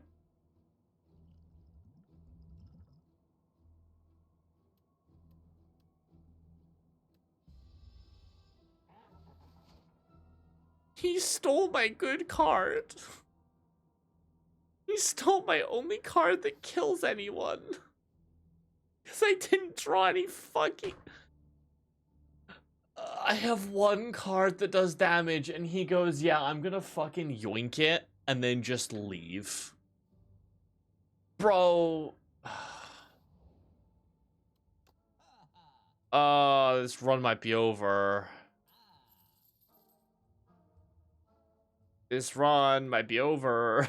He stole my good card. He stole my only card that kills anyone. Because I didn't draw any fucking... I have one card that does damage, and he goes, yeah, I'm gonna fucking yoink it, and then just leave. Bro. This run might be over. This run might be over.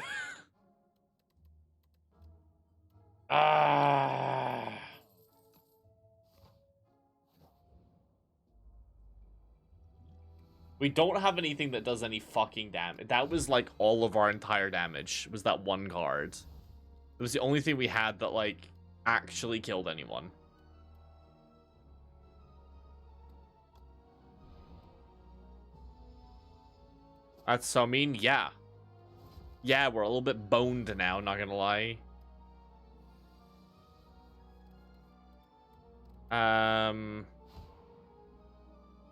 We don't have anything that does any fucking damage. That was like all of our entire damage, was that one card. It was the only thing we had that like actually killed anyone. That's so mean, yeah. Yeah, we're a little bit boned now, not gonna lie.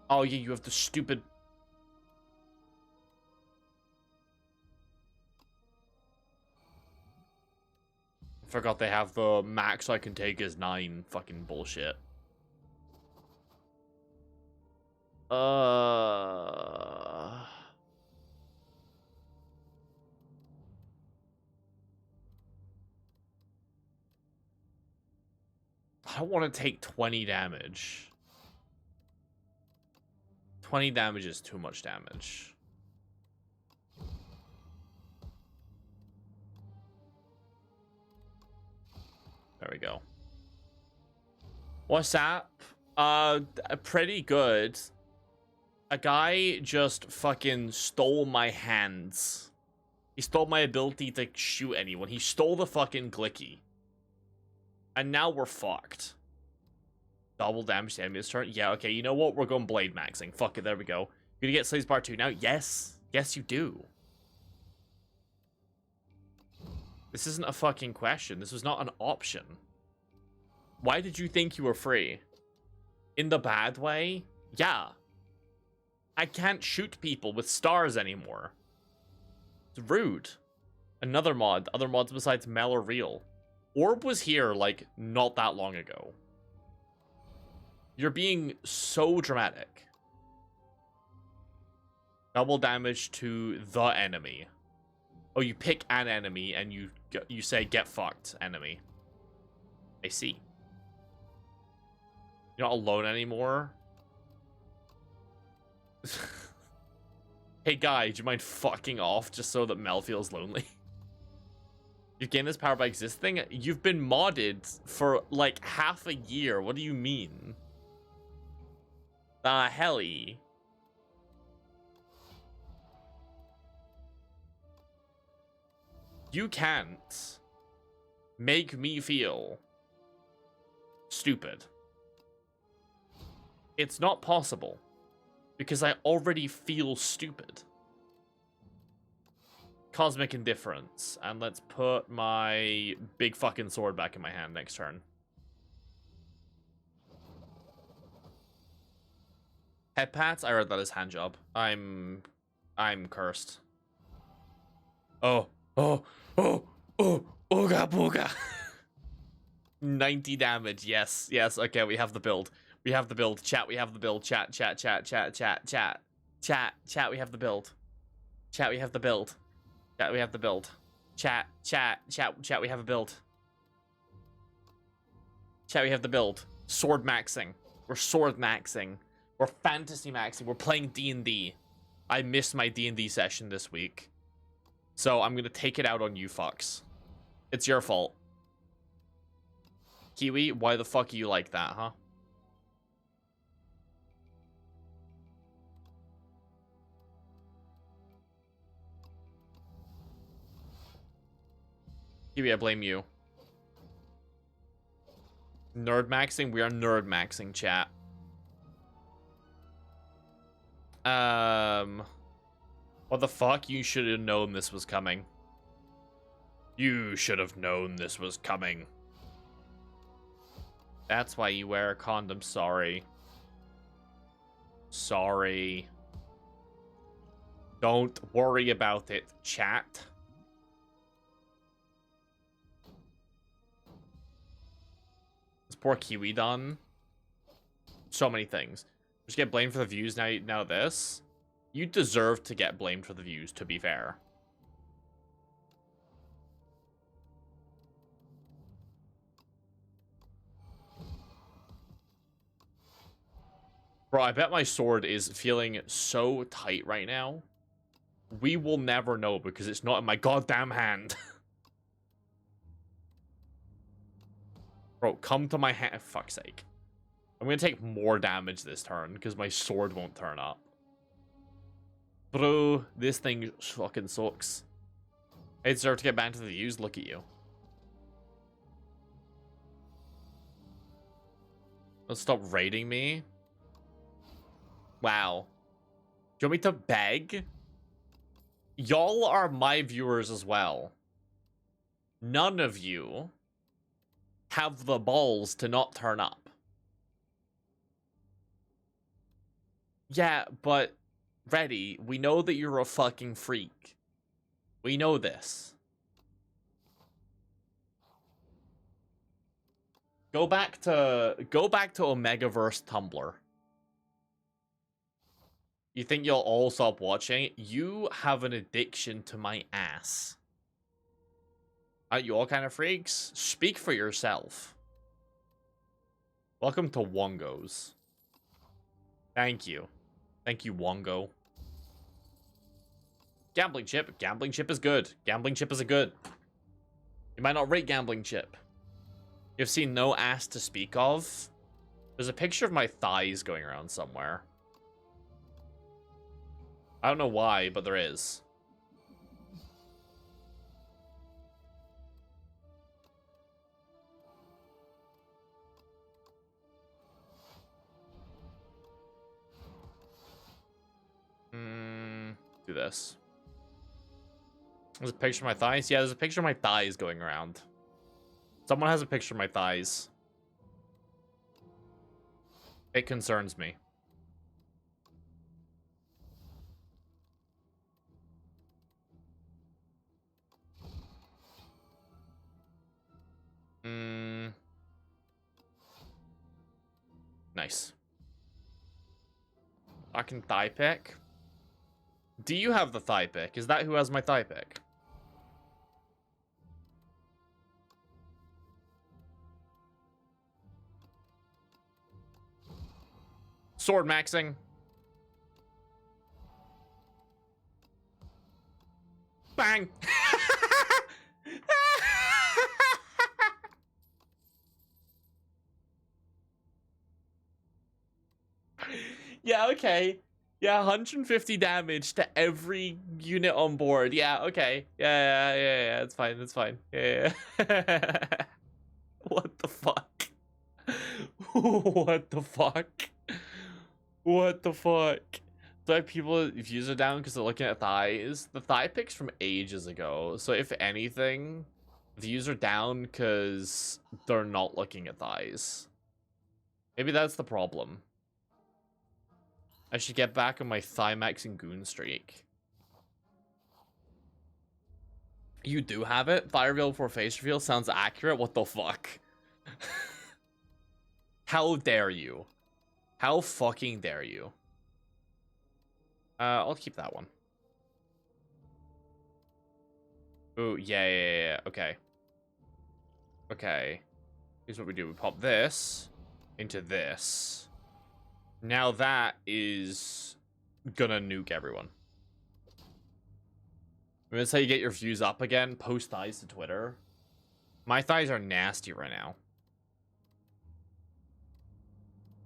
Oh yeah, you have the stupid... Forgot they have the max I can take is 9. Fucking bullshit. I don't want to take 20 damage. 20 damage is too much damage. There we go. What's up? Pretty good. A guy just fucking stole my hands. He stole my ability to shoot anyone. He stole the fucking Glicky. And now we're fucked. Double damage to enemy this turn? Yeah, okay, you know what? We're going blade maxing. Fuck it, there we go. You gonna get Slays Bar 2 now? Yes. Yes, you do. This isn't a fucking question. This was not an option. Why did you think you were free? In the bad way? Yeah. I can't shoot people with stars anymore. It's rude. Another mod. Other mods besides Mel are real. Orb was here, like, not that long ago. You're being so dramatic. Double damage to the enemy. Oh, you pick an enemy and you say, get fucked, enemy. I see. You're not alone anymore? Hey, guy, do you mind fucking off just so that Mel feels lonely? You've gained this power by existing? You've been modded for, like, half a year. What do you mean? Helly. You can't make me feel stupid. It's not possible. Because I already feel stupid. Cosmic Indifference. And let's put my big fucking sword back in my hand next turn. Head pats? I read that as hand job. I'm cursed. Oh, oh, oh, oh, ooga booga. 90 damage. Yes, yes. Okay, we have the build. We have the build. Chat, we have the build. Chat, chat, chat, chat, chat, chat. Chat, chat, we have the build. Chat, we have the build. Chat, we have the build. Chat, chat, chat, chat, we have a build. Chat, we have the build. Sword maxing. We're sword maxing. We're fantasy maxing. We're playing D&D. I missed my D&D session this week. So I'm gonna take it out on you fucks. It's your fault. Kiwi, why the fuck are you like that, huh? Kiwi, I blame you. Nerd maxing? We are nerd maxing, chat. What the fuck? You should have known this was coming. You should have known this was coming. That's why you wear a condom. Sorry. Sorry. Don't worry about it, chat. This poor Kiwi done. So many things. Just get blamed for the views now this. You deserve to get blamed for the views, to be fair. Bro, I bet my sword is feeling so tight right now. We will never know because it's not in my goddamn hand. Bro, come to my hand. Fuck's sake. I'm gonna take more damage this turn because my sword won't turn up. Bro, this thing fucking sucks. I deserve to get back to the views. Look at you. Don't stop raiding me. Wow. Do you want me to beg? Y'all are my viewers as well. None of you have the balls to not turn up. Yeah, but Reddy, we know that you're a fucking freak. We know this. Go back to Omegaverse Tumblr. You think you'll all stop watching? You have an addiction to my ass. Aren't you all kind of freaks? Speak for yourself. Welcome to Wongos. Thank you. Thank you, Wongo. Gambling chip. Gambling chip is good. Gambling chip is a good. You might not rate gambling chip. You've seen no ass to speak of. There's a picture of my thighs going around somewhere. I don't know why, but there is. Do this. There's a picture of my thighs? Yeah, there's a picture of my thighs going around. Someone has a picture of my thighs. It concerns me. Nice. I can thigh pick. Do you have the thigh pick? Is that who has my thigh pick? Sword maxing. Bang! Yeah, okay. Yeah, 150 damage to every unit on board. Yeah, okay. Yeah, it's fine, it's fine. Yeah. What the fuck? What the fuck? What the fuck? So people views are down because they're looking at thighs. The thigh pics from ages ago. So if anything, views are down because they're not looking at thighs. Maybe that's the problem. I should get back on my Thymax and Goon streak. You do have it? Thigh reveal before face reveal sounds accurate? What the fuck? How dare you? How fucking dare you? I'll keep that one. Ooh, yeah. Okay. Okay. Here's what we do. We pop this into this. Now that is gonna nuke everyone. That's how you get your views up again. Post thighs to Twitter. My thighs are nasty right now.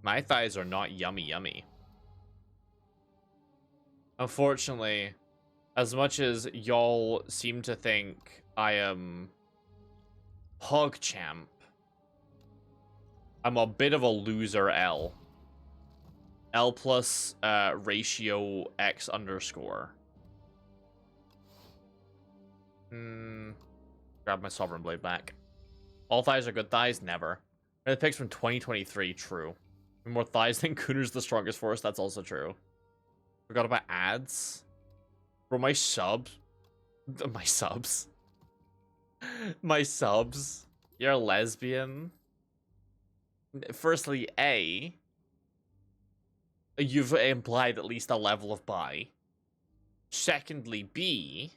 My thighs are not yummy. Unfortunately, as much as y'all seem to think I am hog champ, I'm a bit of a loser L. L plus ratio X underscore. Grab my Sovereign Blade back. All thighs are good thighs? Never. The picks from 2023, true. More thighs than Cooner's the strongest for us, that's also true. Forgot about ads. Bro, my subs. My subs. My subs. You're a lesbian. Firstly, A. You've implied at least a level of bi. Secondly, B.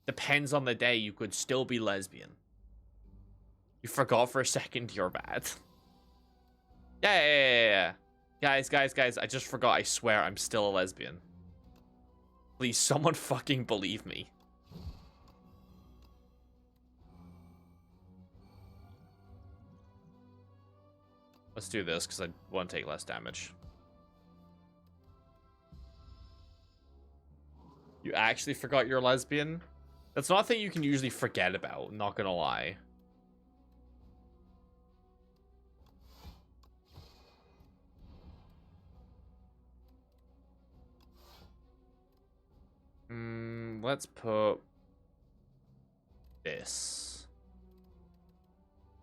Depends on the day, you could still be lesbian. You forgot for a second you're bad. Yeah. Guys, I just forgot, I swear I'm still a lesbian. Please, someone fucking believe me. Let's do this, because I want to take less damage. You actually forgot you're a lesbian? That's not a thing you can usually forget about, not gonna lie. Let's put this.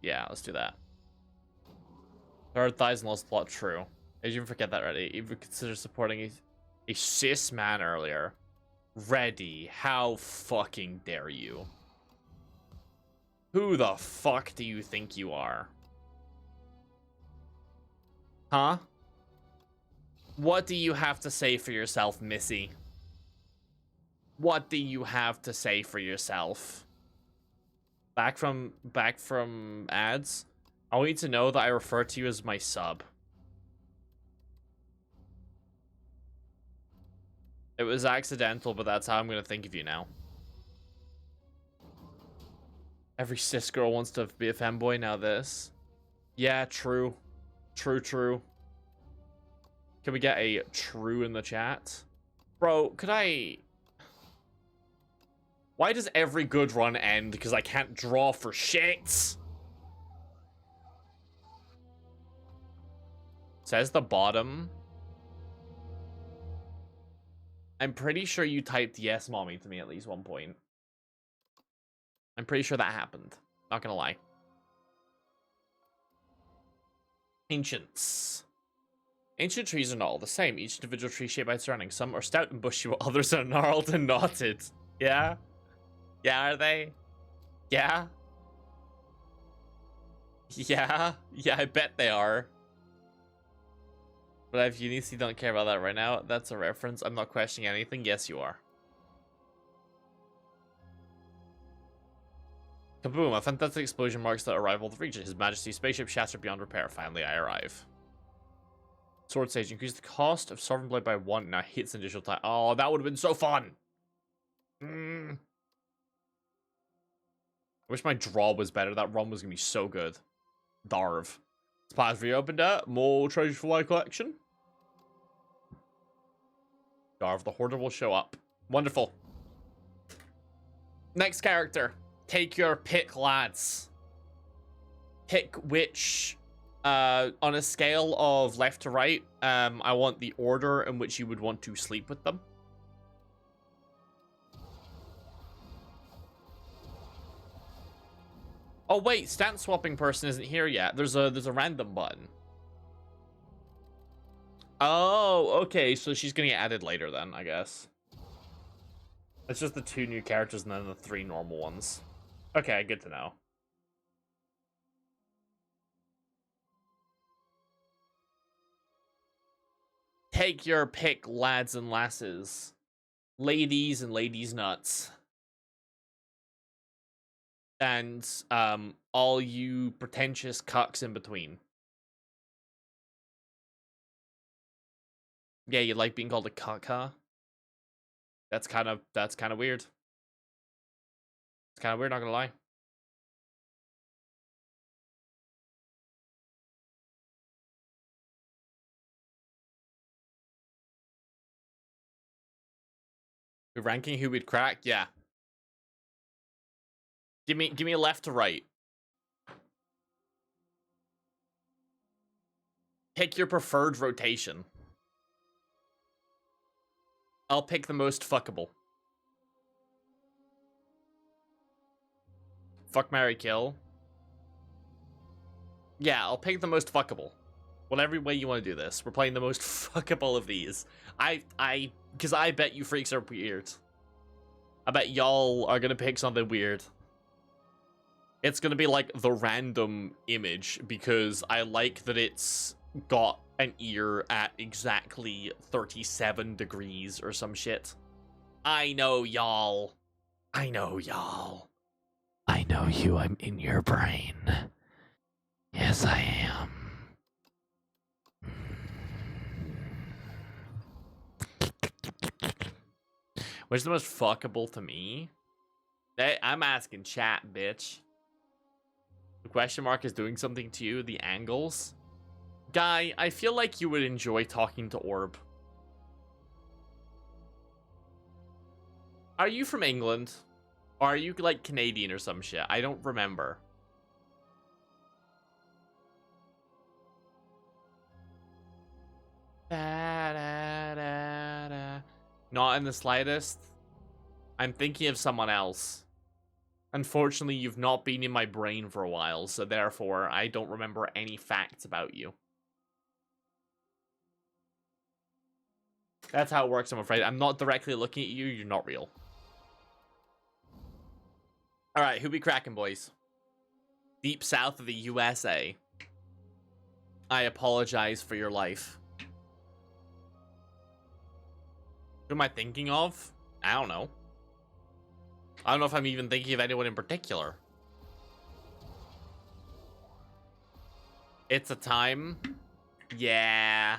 Yeah, let's do that. Third thighs and lost plot, true. I didn't even forget that already. Even consider supporting a cis man earlier. Ready, how fucking dare you? Who the fuck do you think you are? Huh? What do you have to say for yourself, Missy? What do you have to say for yourself? Back from ads? I want you to know that I refer to you as my sub. It was accidental, but that's how I'm gonna think of you now. Every cis girl wants to be a femboy, now this. Yeah, true. True. Can we get a true in the chat? Bro, could I... Why does every good run end? Because I can't draw for shit. Says the bottom. I'm pretty sure you typed yes, mommy to me at least one point. I'm pretty sure that happened. Not gonna lie. Ancients. Ancient trees are not all the same. Each individual tree shaped by its surroundings. Some are stout and bushy, while others are gnarled and knotted. Yeah? Yeah, are they? Yeah? Yeah? Yeah, I bet they are. But if you honestly don't care about that right now, that's a reference. I'm not questioning anything. Yes, you are. Kaboom, a fantastic explosion marks the arrival of the region. His Majesty's spaceship shattered beyond repair. Finally, I arrive. Sword Sage, increase the cost of Sovereign Blade by 1. Now hits an additional time. Oh, that would have been so fun. I wish my draw was better. That run was going to be so good. Darv. Spies reopened it. More treasures for my collection. Darv, the Hoarder will show up. Wonderful. Next character. Take your pick, lads. Pick which, on a scale of left to right, I want the order in which you would want to sleep with them. Oh wait, stance swapping person isn't here yet. There's a random button. Oh, okay, so she's gonna get added later then, I guess. It's just the 2 new characters and then the 3 normal ones. Okay, good to know. Take your pick, lads and lasses. Ladies and ladies nuts. And all you pretentious cucks in between. Yeah, you like being called a cuck, huh? That's kind of weird. It's kind of weird, not gonna lie. We're ranking who we'd crack? Yeah. Give me a left to right. Pick your preferred rotation. I'll pick the most fuckable. Fuck, marry, kill. Yeah, I'll pick the most fuckable. Whatever way you want to do this. We're playing the most fuckable of these. Because I bet you freaks are weird. I bet y'all are gonna pick something weird. It's gonna be like the random image because I like that it's got an ear at exactly 37 degrees or some shit. I know y'all. I know y'all. I know you, I'm in your brain. Yes, I am. Which is the most fuckable to me? Hey, I'm asking chat, bitch. The question mark is doing something to you, the angles. Guy, I feel like you would enjoy talking to Orb. Are you from England? Or are you like Canadian or some shit? I don't remember. Da, da, da, da. Not in the slightest. I'm thinking of someone else. Unfortunately, you've not been in my brain for a while, so therefore, I don't remember any facts about you. That's how it works, I'm afraid. I'm not directly looking at you, you're not real. Alright, who be cracking, boys? Deep south of the USA. I apologize for your life. Who am I thinking of? I don't know. I don't know if I'm even thinking of anyone in particular. It's a time. Yeah.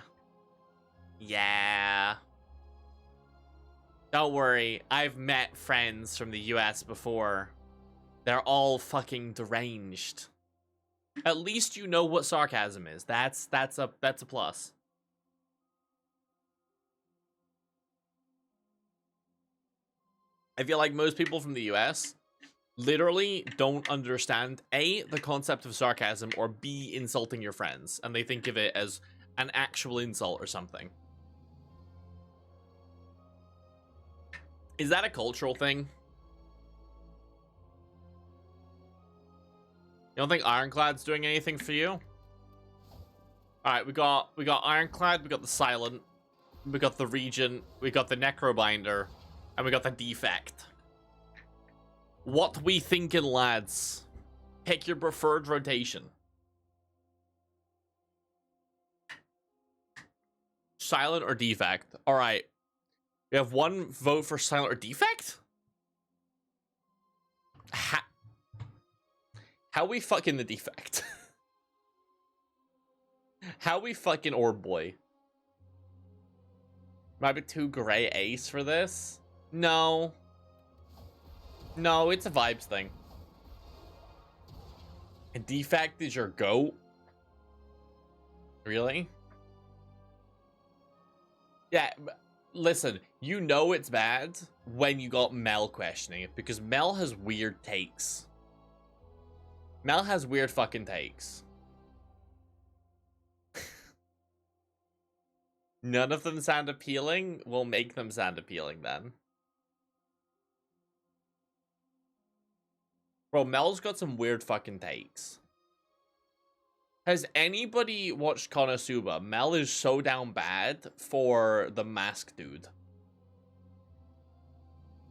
Yeah. Don't worry, I've met friends from the US before. They're all fucking deranged. At least you know what sarcasm is. That's a plus. I feel like most people from the US literally don't understand A, the concept of sarcasm, or B, insulting your friends, and they think of it as an actual insult or something. Is that a cultural thing? You don't think Ironclad's doing anything for you? Alright, we got Ironclad, we got the Silent, we got the Regent, we got the Necrobinder, and we got the Defect. What we thinking, lads? Pick your preferred rotation. Silent or Defect? Alright. We have one vote for Silent or Defect? How we fucking the Defect? How we fucking Orb Boy? Might be too gray ace for this? No. No, it's a vibes thing. And Defect is your goat? Really? Yeah, listen, you know it's bad when you got Mel questioning it, because Mel has weird takes. Mel has weird fucking takes. None of them sound appealing? We'll make them sound appealing then. Bro, Mel's got some weird fucking takes. Has anybody watched Konosuba? Mel is so down bad for the mask dude. Do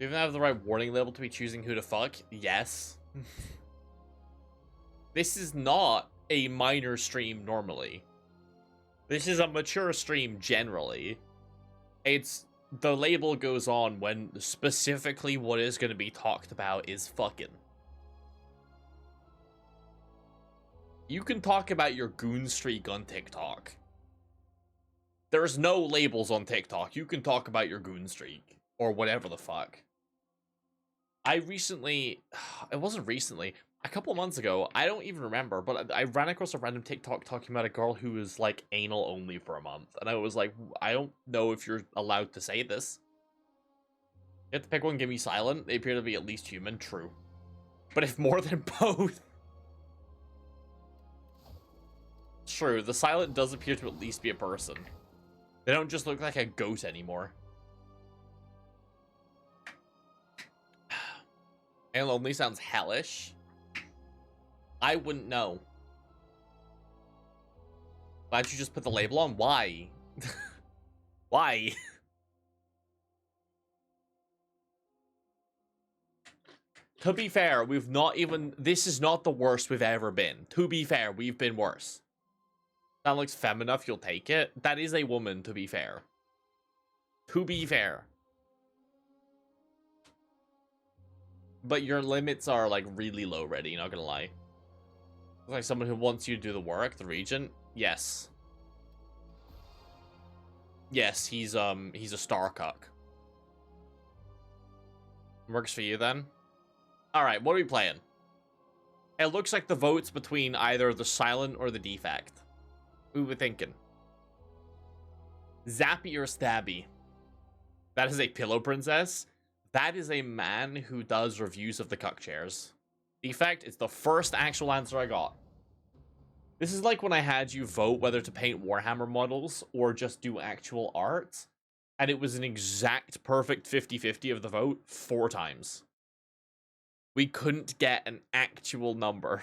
you even have the right warning label to be choosing who to fuck? Yes. This is not a minor stream normally. This is a mature stream generally. It's the label goes on when specifically what is going to be talked about is fucking. You can talk about your goon streak on TikTok. There's no labels on TikTok. You can talk about your goon streak or whatever the fuck. I recently, it wasn't recently, a couple months ago, I don't even remember, but I ran across a random TikTok talking about a girl who was like anal only for a month. And I was like, I don't know if you're allowed to say this. You have to pick one, give me silent. They appear to be at least human, true. But if more than both. True, the silent does appear to at least be a person. They don't just look like a goat anymore. And lonely sounds hellish. I wouldn't know. Why'd you just put the label on? Why? Why? To be fair, we've not even... This is not the worst we've ever been. To be fair, we've been worse. That looks femme enough, you'll take it. That is a woman, to be fair. To be fair. But your limits are, like, really low already, not gonna lie. Like someone who wants you to do the work, the regent? Yes. Yes, he's a star cuck. Works for you, then? Alright, what are we playing? It looks like the vote's between either the silent or the defect. Who we thinking? Zappy or Stabby? That is a pillow princess? That is a man who does reviews of the cuck chairs. Defect is the first actual answer I got. This is like when I had you vote whether to paint Warhammer models or just do actual art. And it was an exact perfect 50-50 of the vote 4 times. We couldn't get an actual number.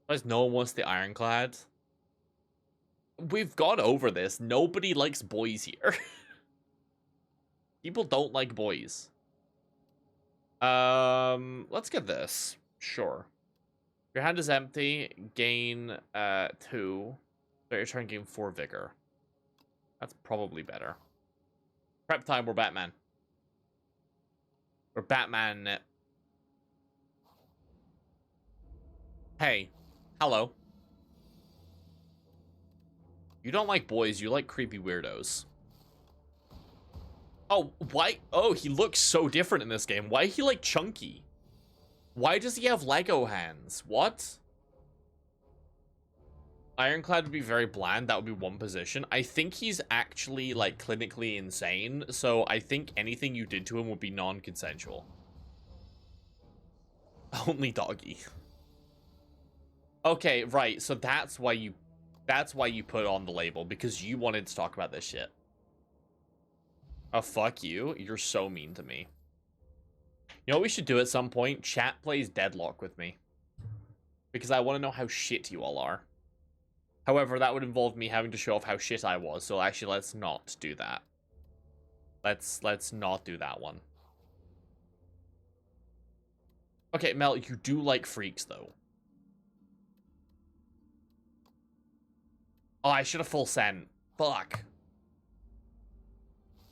Because no one wants the ironclad. We've gone over this. Nobody likes boys here. People don't like boys. Let's get this. Sure. Your hand is empty. Gain 2. So your turn, gain 4 vigor. That's probably better. Prep time, we're Batman. We're Batman. Hey. Hello. You don't like boys, you like creepy weirdos. Oh, why? Oh, he looks so different in this game. Why is he like chunky? Why does he have Lego hands? What? Ironclad would be very bland. That would be one position. I think he's actually like clinically insane. So I think anything you did to him would be non-consensual. Only doggy. Okay, right. So that's why you put on the label, because you wanted to talk about this shit. Oh, fuck you. You're so mean to me. You know what we should do at some point? Chat plays Deadlock with me. Because I want to know how shit you all are. However, that would involve me having to show off how shit I was. So actually, let's not do that. Let's not do that one. Okay, Mel, you do like freaks, though. Oh, I should have full sent. Fuck.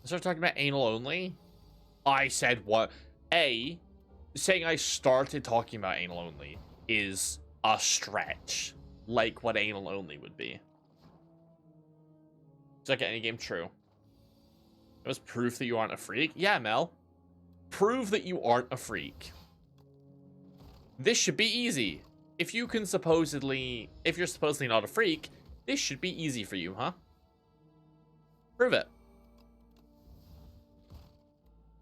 I started talking about anal only? I said what? Saying I started talking about anal only is a stretch. Like what anal only would be. Second any game, true. It was proof that you aren't a freak? Yeah, Mel. Prove that you aren't a freak. This should be easy. If you're supposedly not a freak, this should be easy for you, huh? Prove it.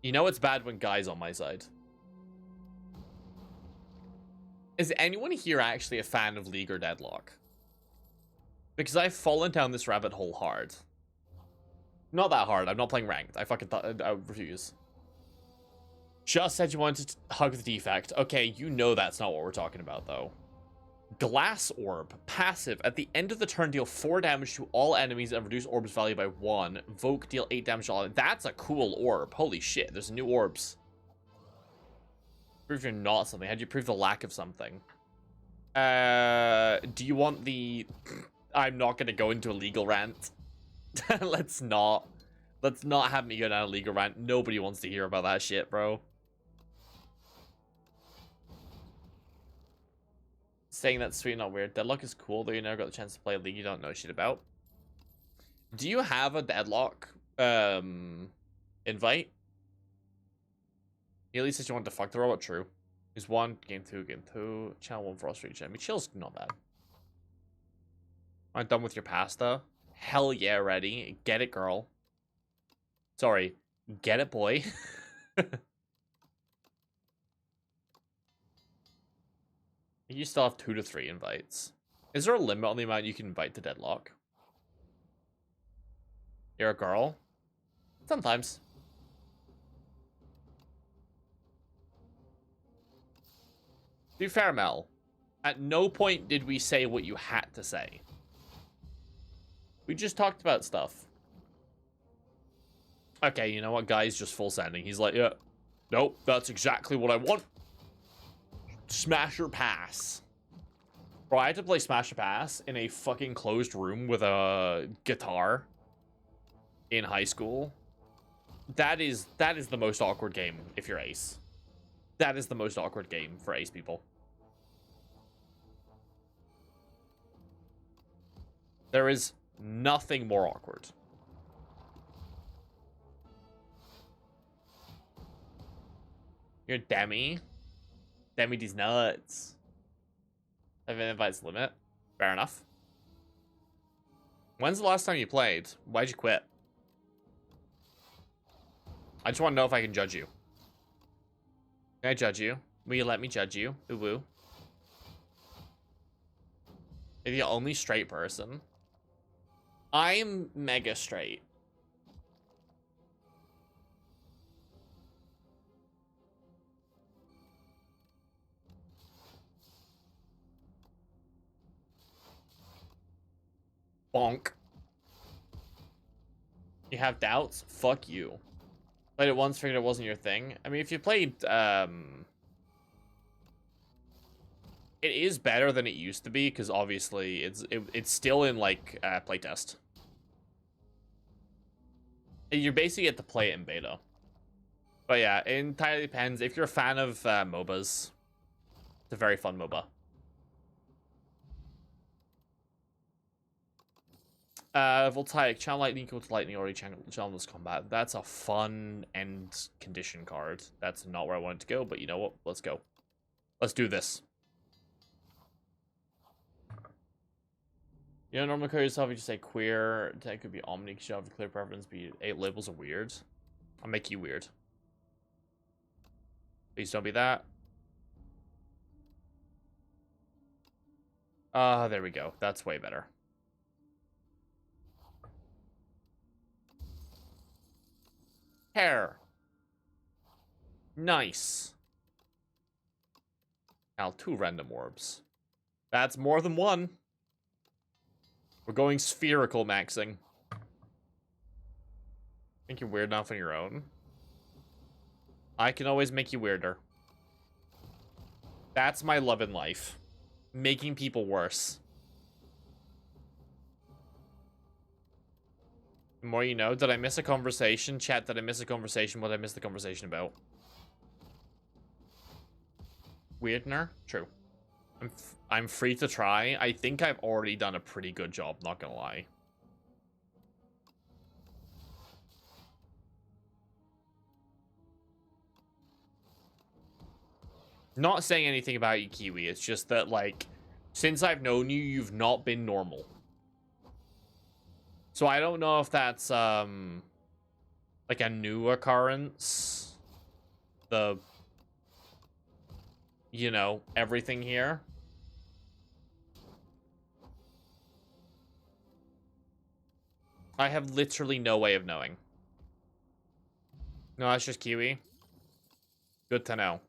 You know it's bad when guys on my side. Is anyone here actually a fan of League or Deadlock? Because I've fallen down this rabbit hole hard. Not that hard. I'm not playing ranked. I fucking I refuse. Just said you wanted to hug the defect. Okay, you know that's not what we're talking about, though. Glass Orb. Passive. At the end of the turn, deal 4 damage to all enemies and reduce orb's value by 1. Voke, deal 8 damage to all. That's a cool orb. Holy shit, there's new orbs. Prove you're not something. How'd you prove the lack of something? Do you want the... I'm not gonna go into a legal rant. Let's not. Let's not have me go down a legal rant. Nobody wants to hear about that shit, bro. Saying that's sweet, not weird. Deadlock is cool, though you never got the chance to play a league you don't know shit about. Do you have a Deadlock invite? Nearly says you want to fuck the robot. True. He's 1, game 2, game 2. Channel 1 for Australia. I mean, chill's not bad. I'm done with your pasta. Hell yeah, ready. Get it, girl. Sorry. Get it, boy. You still have 2 to 3 invites. Is there a limit on the amount you can invite to Deadlock? You're a girl? Sometimes. To be fair, Mel, at no point did we say what you had to say. We just talked about stuff. Okay, you know what? Guy's just full sending. He's like, yeah, nope, that's exactly what I want. Smash or pass. Bro, I had to play Smash or Pass in a fucking closed room with a guitar in high school. That is the most awkward game if you're Ace. That is the most awkward game for Ace people. There is nothing more awkward. You're Demi. Demi these nuts. I have an invites limit. Fair enough. When's the last time you played? Why'd you quit? I just want to know if I can judge you. Can I judge you? Will you let me judge you? Ooh woo. You're the only straight person. I'm mega straight. Bonk. You have doubts? Fuck you. Played it once, figured it wasn't your thing. I mean, if you played, it is better than it used to be, because obviously it's still in, like, playtest. You basically get to play it in beta. But yeah, it entirely depends. If you're a fan of MOBAs, it's a very fun MOBA. Voltaic, channel lightning equal to lightning, already channel's combat. That's a fun end condition card. That's not where I wanted to go, but you know what? Let's go. Let's do this. You don't normally call yourself, you just say queer. That could be omni, because you have a clear preference, but 8 labels are weird. I'll make you weird. Please don't be that. There we go. That's way better. Hair. Nice. Now 2 random orbs. That's more than 1. We're going spherical maxing. Think you're weird enough on your own? I can always make you weirder. That's my love in life. Making people worse. The more you know. Did I miss a conversation? Chat, did I miss a conversation? What did I miss the conversation about? Weirdner? True. I'm free to try. I think I've already done a pretty good job, not gonna lie. Not saying anything about you, Kiwi. It's just that, like, since I've known you, you've not been normal. So I don't know if that's, like a new occurrence. You know, everything here. I have literally no way of knowing. No, that's just Kiwi. Good to know.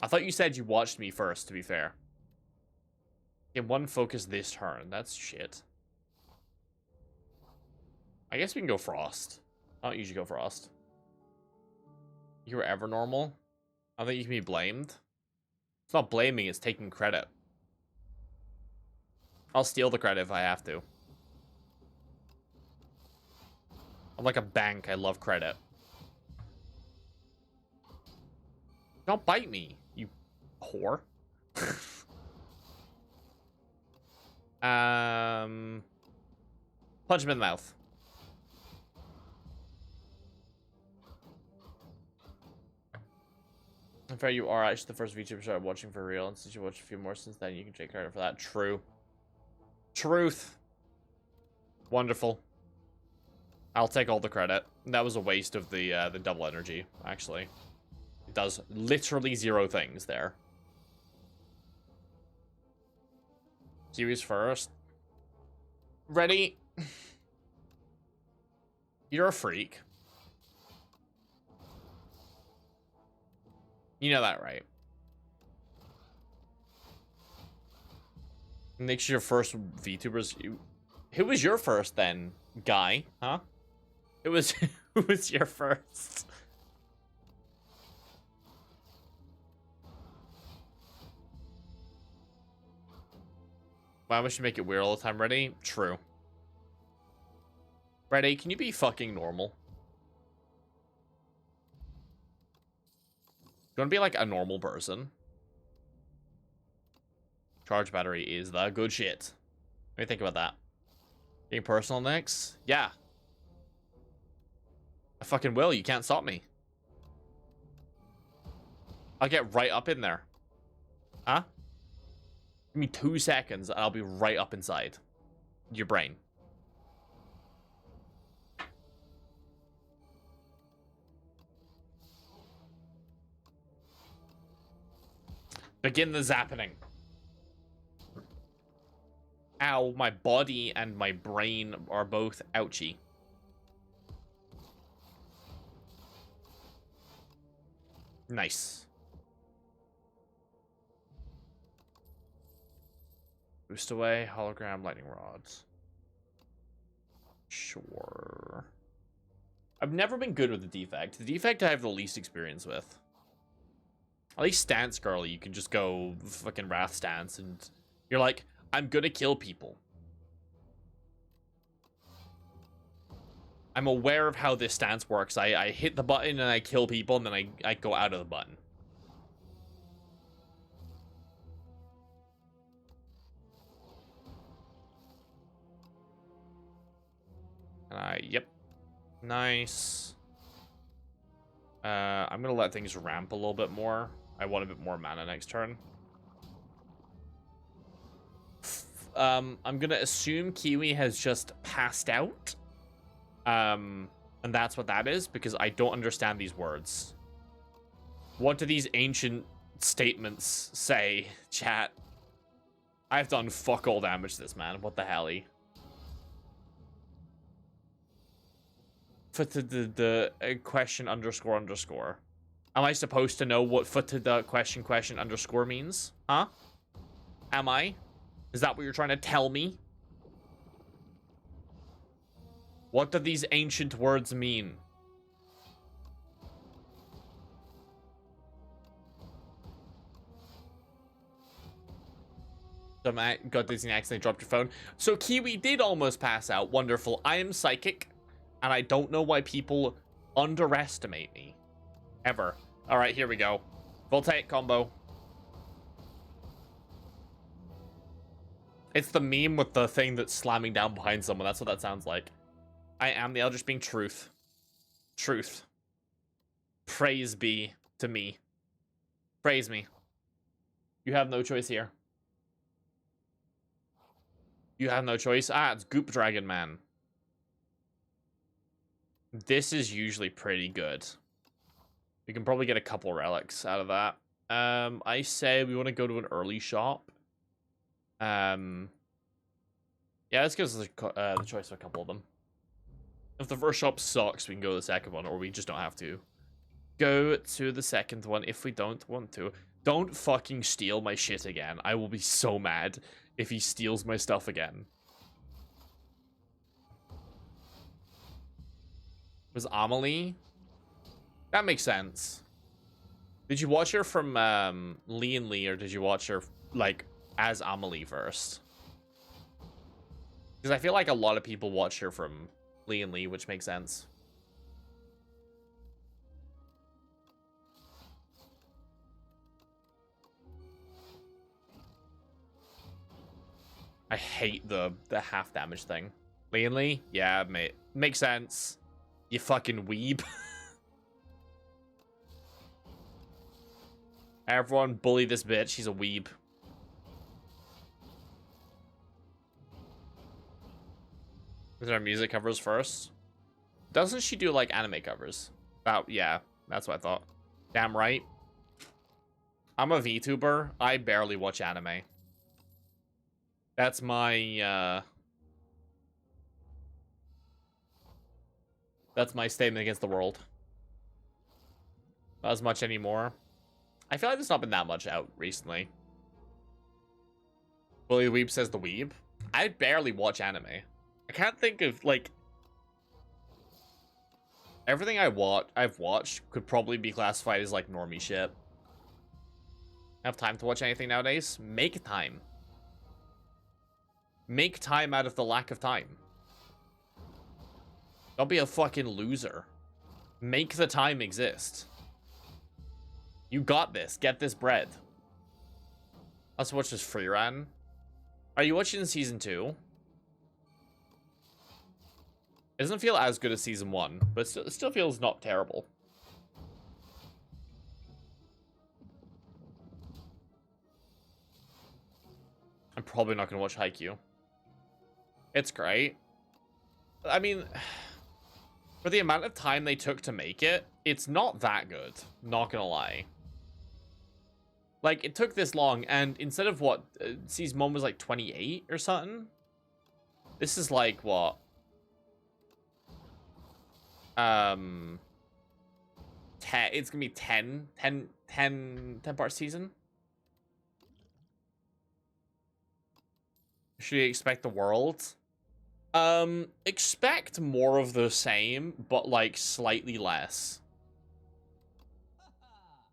I thought you said you watched me first, to be fair. Okay, one focus this turn. That's shit. I guess we can go Frost. I don't usually go Frost. You were ever normal? I don't think you can be blamed. It's not blaming, it's taking credit. I'll steal the credit if I have to. I'm like a bank, I love credit. Don't bite me, you whore. Punch him in the mouth. In fact, you are actually the first VTuber I started watching for real, and since you watched a few more since then, you can take credit for that. True. Truth. Wonderful. I'll take all the credit. That was a waste of the double energy, actually. It does literally 0 things there. Kiwi's first. Ready? You're a freak. You know that, right? Makes your first VTubers. Who was your first then, guy? Huh? Who was your first? Why would you make it weird all the time? Ready? True. Ready? Can you be fucking normal? You want to be like a normal person? Charge battery is the good shit. What do you think about that? Being personal next? Yeah. I fucking will. You can't stop me. I'll get right up in there. Huh? Give me 2 seconds and I'll be right up inside your brain. Begin the zappening. Ow, my body and my brain are both ouchy. Nice. Boost away, hologram, lightning rods. Sure. I've never been good with the defect. The defect I have the least experience with. At least stance girly, you can just go fucking wrath stance and you're like, I'm gonna kill people. I'm aware of how this stance works. I hit the button and I kill people and then I go out of the button. Yep. Nice. I'm gonna let things ramp a little bit more. I want a bit more mana next turn. I'm gonna assume Kiwi has just passed out. And that's what that is, because I don't understand these words. What do these ancient statements say, chat? I've done fuck all damage to this man. What the helly? For the question underscore underscore. Am I supposed to know what for the question underscore means? Huh? Am I? Is that what you're trying to tell me? What do these ancient words mean? Got Disney accidentally dropped your phone. So Kiwi did almost pass out. Wonderful. I am psychic, and I don't know why people underestimate me. Ever. All right, here we go. Voltaic combo. It's the meme with the thing that's slamming down behind someone. That's what that sounds like. I am the Eldritch being truth. Truth. Praise be to me. Praise me. You have no choice here. You have no choice. Ah, it's Goop Dragon Man. This is usually pretty good. We can probably get a couple relics out of that. I say we want to go to an early shop. Yeah, let's give us the choice of a couple of them. If the first shop sucks, we can go to the second one, or we just don't have to. Go to the second one if we don't want to. Don't fucking steal my shit again. I will be so mad. if he steals my stuff again. Was Amelie? That makes sense. Did you watch her from Lee and Lee, or did you watch her like as Amelie first? Because I feel like a lot of people watch her from Lee and Lee, which makes sense. I hate the half damage thing. Lee and Lee? Yeah, mate. Makes sense. You fucking weeb. Everyone bully this bitch. She's a weeb. Is our music covers first? Doesn't she do like anime covers? Oh, yeah. That's what I thought. Damn right. I'm a VTuber. I barely watch anime. That's my statement against the world. Not as much anymore. I feel like there's not been that much out recently. Bully Weeb says the weeb. I barely watch anime. I can't think of, like... Everything I've watched could probably be classified as, like, normie shit. Have time to watch anything nowadays? Make time. Make time out of the lack of time. Don't be a fucking loser. Make the time exist. You got this. Get this bread. Let's watch this free run. Are you watching season 2? It doesn't feel as good as season 1, but it still feels not terrible. I'm probably not going to watch Haikyuu. It's great. I mean, for the amount of time they took to make it, it's not that good. Not going to lie. Like, it took this long, and instead of what, season 1 was like 28 or something? This is like, what? 10, it's gonna be 10 part season. Should you expect the world? Expect more of the same, but like slightly less.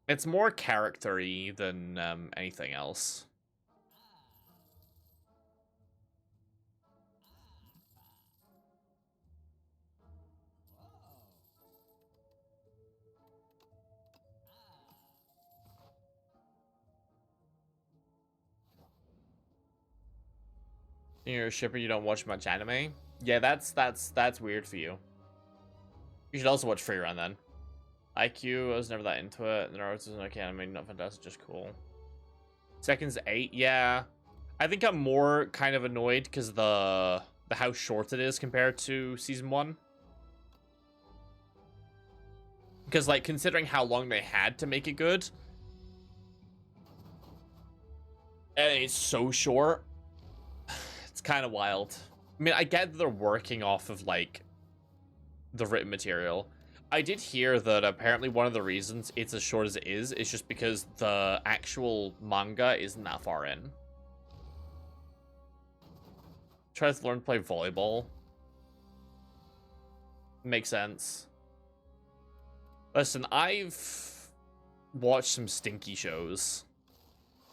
It's more character-y than anything else. You're a shipper, you don't watch much anime? Yeah, that's weird for you. You should also watch Free Run then. IQ, I was never that into it. Naruto's an okay anime, not fantastic, just cool. Seconds 8, yeah. I think I'm more kind of annoyed because the how short it is compared to season 1. Because, like, considering how long they had to make it good, and it's so short, it's kind of wild. I mean, I get that they're working off of, like, the written material. I did hear that apparently one of the reasons it's as short as it is just because the actual manga isn't that far in. Try to learn to play volleyball. Makes sense. Listen, I've watched some stinky shows.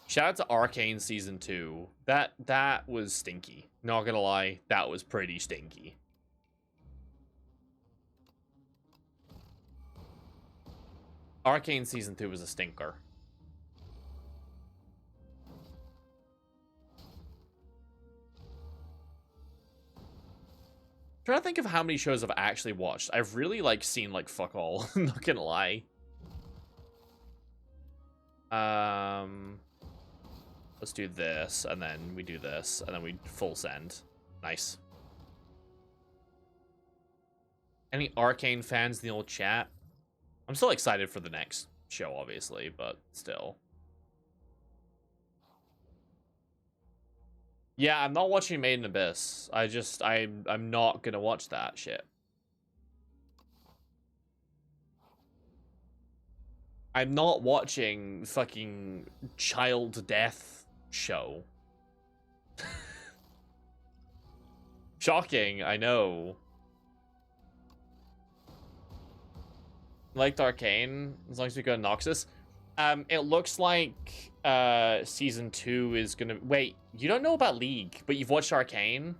Shout out to Arcane Season 2. That was stinky. Not gonna lie, that was pretty stinky. Arcane Season 2 was a stinker. I'm trying to think of how many shows I've actually watched. I've really, like, seen, like, fuck all. Not gonna lie. Let's do this, and then we do this, and then we full send. Nice. Any Arcane fans in the old chat? I'm still excited for the next show, obviously, but still. Yeah, I'm not watching Made in Abyss. I'm not gonna watch that shit. I'm not watching fucking child death show. Shocking, I know. Liked Arcane, as long as we go Noxus. It looks like season 2 is gonna... Wait, you don't know about League, but you've watched Arcane?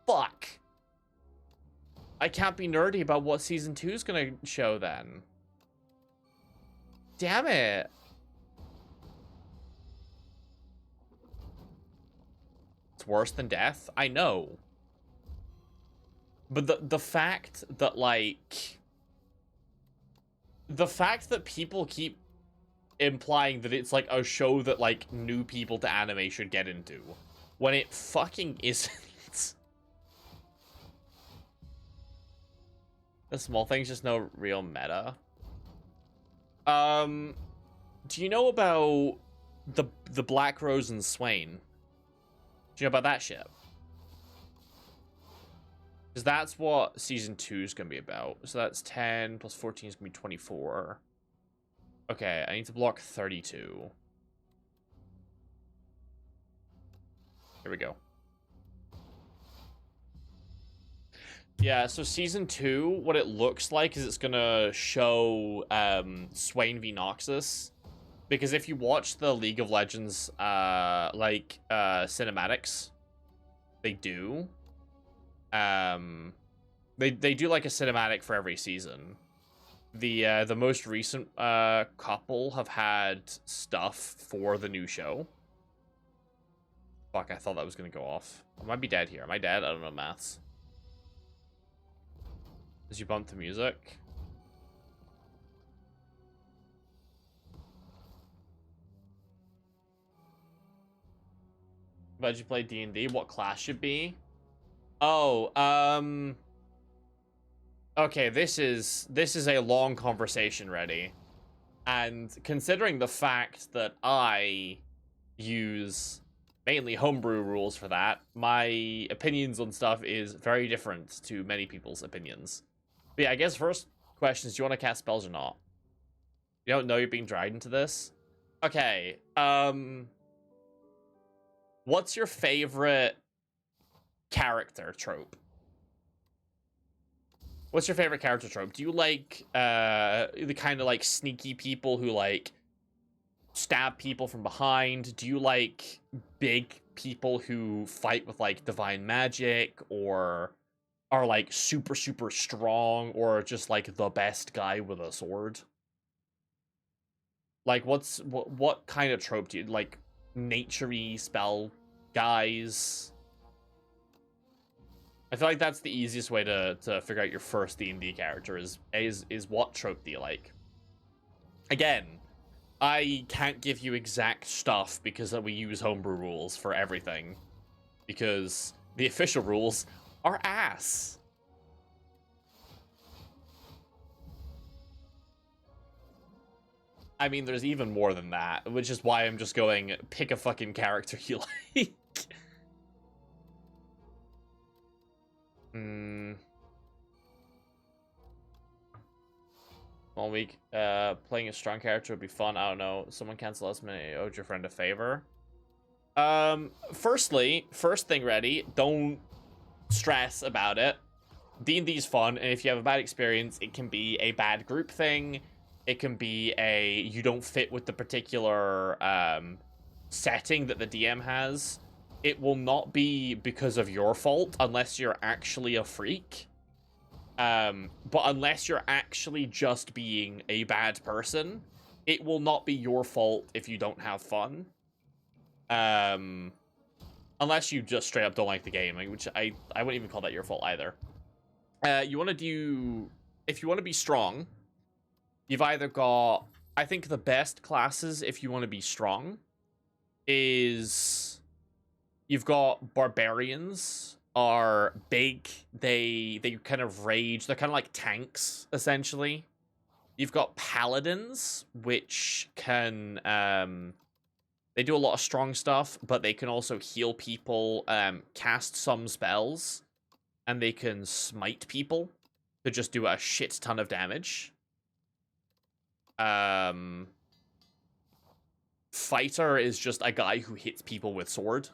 Fuck. I can't be nerdy about what season 2 is gonna show then. Damn it. It's worse than death? I know. But the fact that, like... The fact that people keep implying that it's, like, a show that, like, new people to anime should get into, when it fucking isn't. The small things, just no real meta. Do you know about the Black Rose and Swain? Do you know about that shit? Because that's what season 2 is going to be about. So that's 10 plus 14 is going to be 24. Okay, I need to block 32. Here we go. Yeah, so season 2, what it looks like is it's going to show Swain v Noxus. Because if you watch the League of Legends, cinematics, they do. They do, like, a cinematic for every season. The most recent couple have had stuff for the new show. Fuck, I thought that was gonna go off. I might be dead here. Am I dead? I don't know maths. As you bump the music. But you play D&D? What class should be? Oh, okay, this is a long conversation, ready. And considering the fact that I use mainly homebrew rules for that, my opinions on stuff is very different to many people's opinions. But yeah, I guess first question is, do you want to cast spells or not? You don't know you're being dragged into this? Okay, what's your favorite character trope? What's your favorite character trope? Do you like the kind of, like, sneaky people who, like, stab people from behind? Do you like big people who fight with, like, divine magic, or are, like, super, super strong, or just, like, the best guy with a sword? Like, what kind of trope do you like? Nature-y spell guys? I feel like that's the easiest way to figure out your first D&D character is what trope do you like? Again, I can't give you exact stuff because we use homebrew rules for everything. Because the official rules are ass. I mean, there's even more than that, which is why I'm just going, pick a fucking character you like. One week, playing a strong character would be fun. I don't know. Someone cancel us, may owed your friend a favor. First thing ready, don't stress about it. D&D's fun, and if you have a bad experience, it can be a bad group thing. It can be a you don't fit with the particular setting that the DM has. It will not be because of your fault unless you're actually a freak. But unless you're actually just being a bad person, it will not be your fault if you don't have fun. Unless you just straight up don't like the game, which I wouldn't even call that your fault either. You want to do... If you want to be strong, you've either got... I think the best classes, if you want to be strong, is... You've got barbarians, are big. They kind of rage. They're kind of like tanks, essentially. You've got paladins, which can... They do a lot of strong stuff, but they can also heal people, cast some spells, and they can smite people to just do a shit ton of damage. Fighter is just a guy who hits people with sword.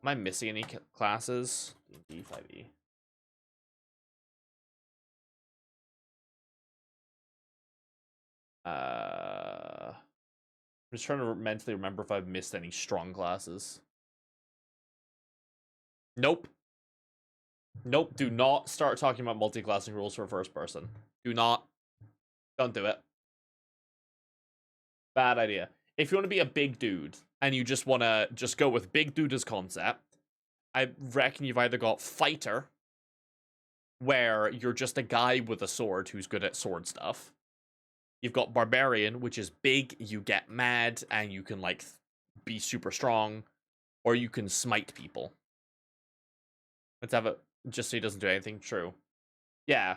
Am I missing any classes? D, 5e. I'm just trying to mentally remember if I've missed any strong classes. Nope. Nope. Do not start talking about multi-classing rules for first person. Do not. Don't do it. Bad idea. If you want to be a big dude and you just want to just go with big dude as concept, I reckon you've either got fighter, where you're just a guy with a sword who's good at sword stuff. You've got barbarian, which is big, you get mad, and you can, like, be super strong. Or you can smite people. Let's have it, just so he doesn't do anything. True. Yeah.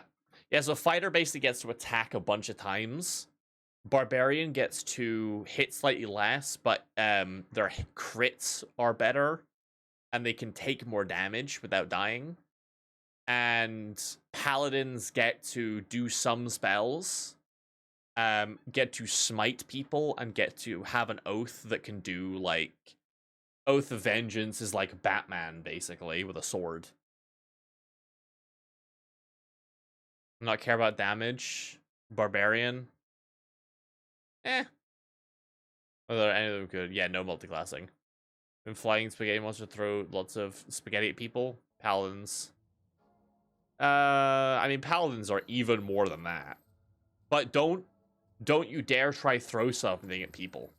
Yeah, so fighter basically gets to attack a bunch of times. Barbarian gets to hit slightly less, but their crits are better. And they can take more damage without dying. And paladins get to do some spells. Get to smite people and get to have an oath that can do, like... Oath of Vengeance is like Batman, basically, with a sword. Not care about damage. Barbarian. Are there any of them good? Yeah, no multi-classing. And flying spaghetti monster throw lots of spaghetti at people. Paladins. I mean, paladins are even more than that. But don't you dare try throw something at people.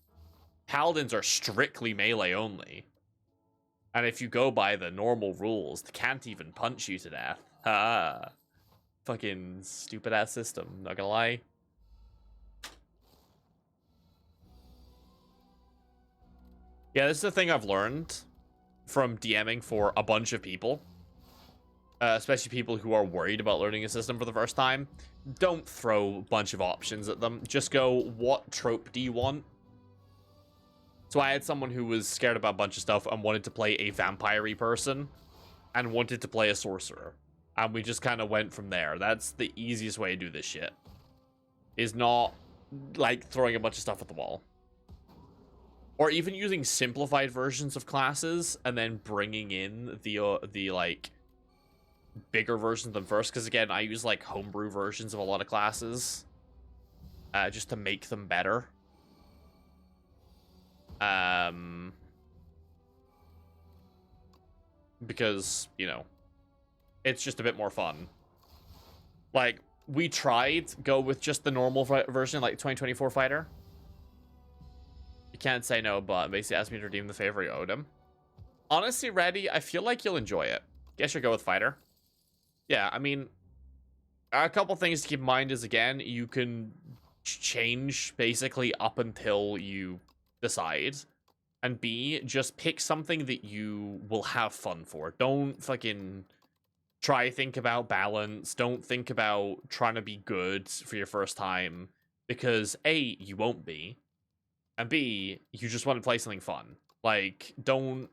Paladins are strictly melee only. And if you go by the normal rules, they can't even punch you to death. Ha! Fucking stupid ass system, not gonna lie. Yeah, this is the thing I've learned from DMing for a bunch of people. Especially people who are worried about learning a system for the first time. Don't throw a bunch of options at them. Just go, what trope do you want? So I had someone who was scared about a bunch of stuff and wanted to play a vampire-y person and wanted to play a sorcerer. And we just kind of went from there. That's the easiest way to do this shit. Is not, like, throwing a bunch of stuff at the wall. Or even using simplified versions of classes and then bringing in the like, bigger versions of them first. Because, again, I use, like, homebrew versions of a lot of classes. Just to make them better. Because, you know, it's just a bit more fun. Like, we tried go with just the normal version, like 2024 fighter. You can't say no, but basically asked me to redeem the favor you owed him. Honestly, Reddy, I feel like you'll enjoy it. Guess you'll go with fighter. Yeah, I mean, a couple things to keep in mind is, again, you can change basically up until you decide. And B, just pick something that you will have fun for. Don't fucking try think about balance. Don't think about trying to be good for your first time. Because A, you won't be. And B, you just want to play something fun. Like, don't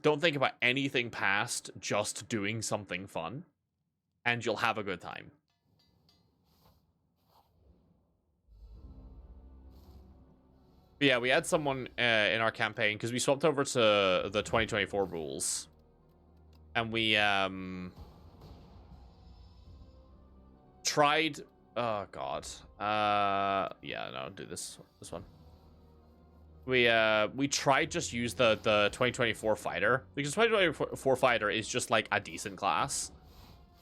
think about anything past just doing something fun. And you'll have a good time. But yeah, we had someone in our campaign, because we swapped over to the 2024 rules. And we tried... Oh, God. Yeah, no, do this one. We tried just use the 2024 fighter, because 2024 fighter is just like a decent class.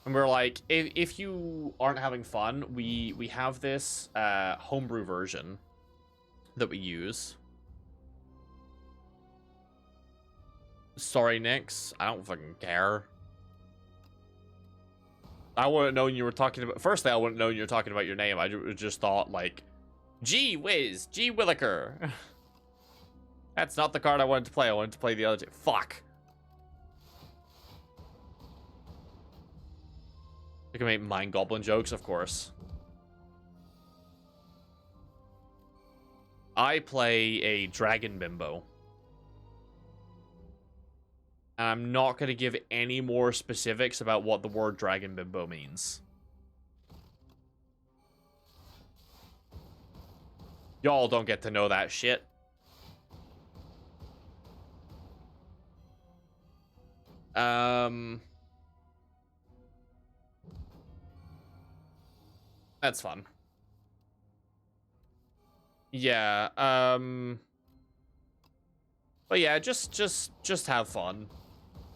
And we're like, if you aren't having fun, we have this homebrew version that we use. Sorry, Nix. I don't fucking care. I wouldn't know you were talking about... Firstly, I wouldn't know you were talking about your name. I just thought, like, gee whiz, G Williker. That's not the card I wanted to play. I wanted to play the other two. Fuck. You can make Mind Goblin jokes, of course. I play a Dragon Bimbo. And I'm not going to give any more specifics about what the word Dragon Bimbo means. Y'all don't get to know that shit. That's fun. Yeah, but yeah, just have fun.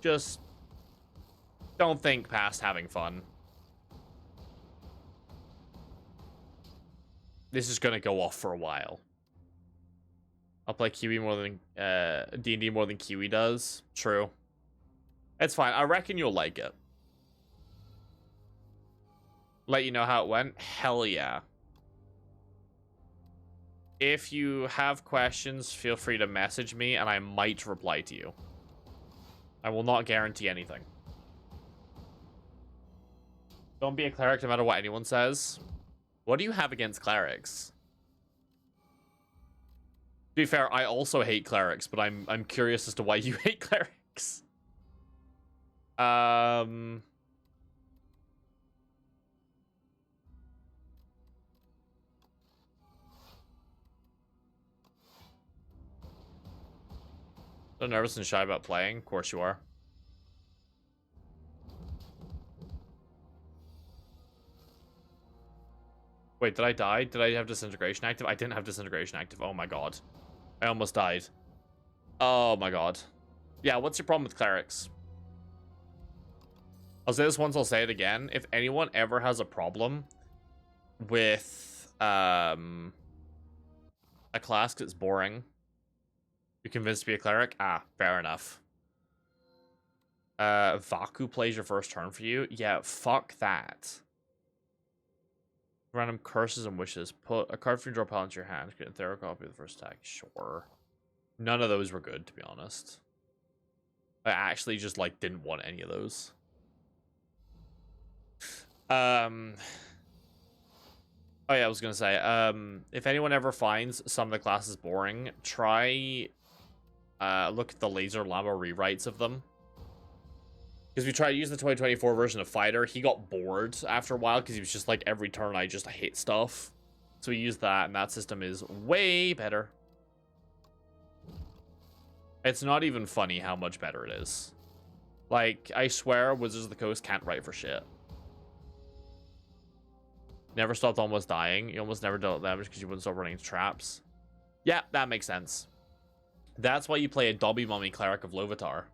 Just don't think past having fun. This is gonna go off for a while. I'll play Kiwi more than D&D more than Kiwi does. True. It's fine. I reckon you'll like it. Let you know how it went? Hell yeah. If you have questions, feel free to message me and I might reply to you. I will not guarantee anything. Don't be a cleric no matter what anyone says. What do you have against clerics? To be fair, I also hate clerics, but I'm curious as to why you hate clerics. So nervous and shy about playing? Of course you are. Wait, did I die? Did I have disintegration active? I didn't have disintegration active. Oh my god. I almost died. Oh my god. Yeah, what's your problem with clerics? I'll say this once, I'll say it again. If anyone ever has a problem with a class because it's boring, you're convinced to be a cleric? Ah, fair enough. Vaku plays your first turn for you? Yeah, fuck that. Random curses and wishes. Put a card from your draw pile into your hand. Get a thorough copy of the first attack. Sure. None of those were good, to be honest. I actually just, like, didn't want any of those. Oh yeah, I was gonna say, if anyone ever finds some of the classes boring, try look at the laser llama rewrites of them. Because we tried using the 2024 version of Fighter, he got bored after a while because he was just like, every turn I just hit stuff. So we used that, and that system is way better. It's not even funny how much better it is. Like, I swear Wizards of the Coast can't write for shit. Never stopped almost dying. You almost never dealt damage because you wouldn't stop running into traps. Yeah, that makes sense. That's why you play a Dobby Mummy Cleric of Lovitar.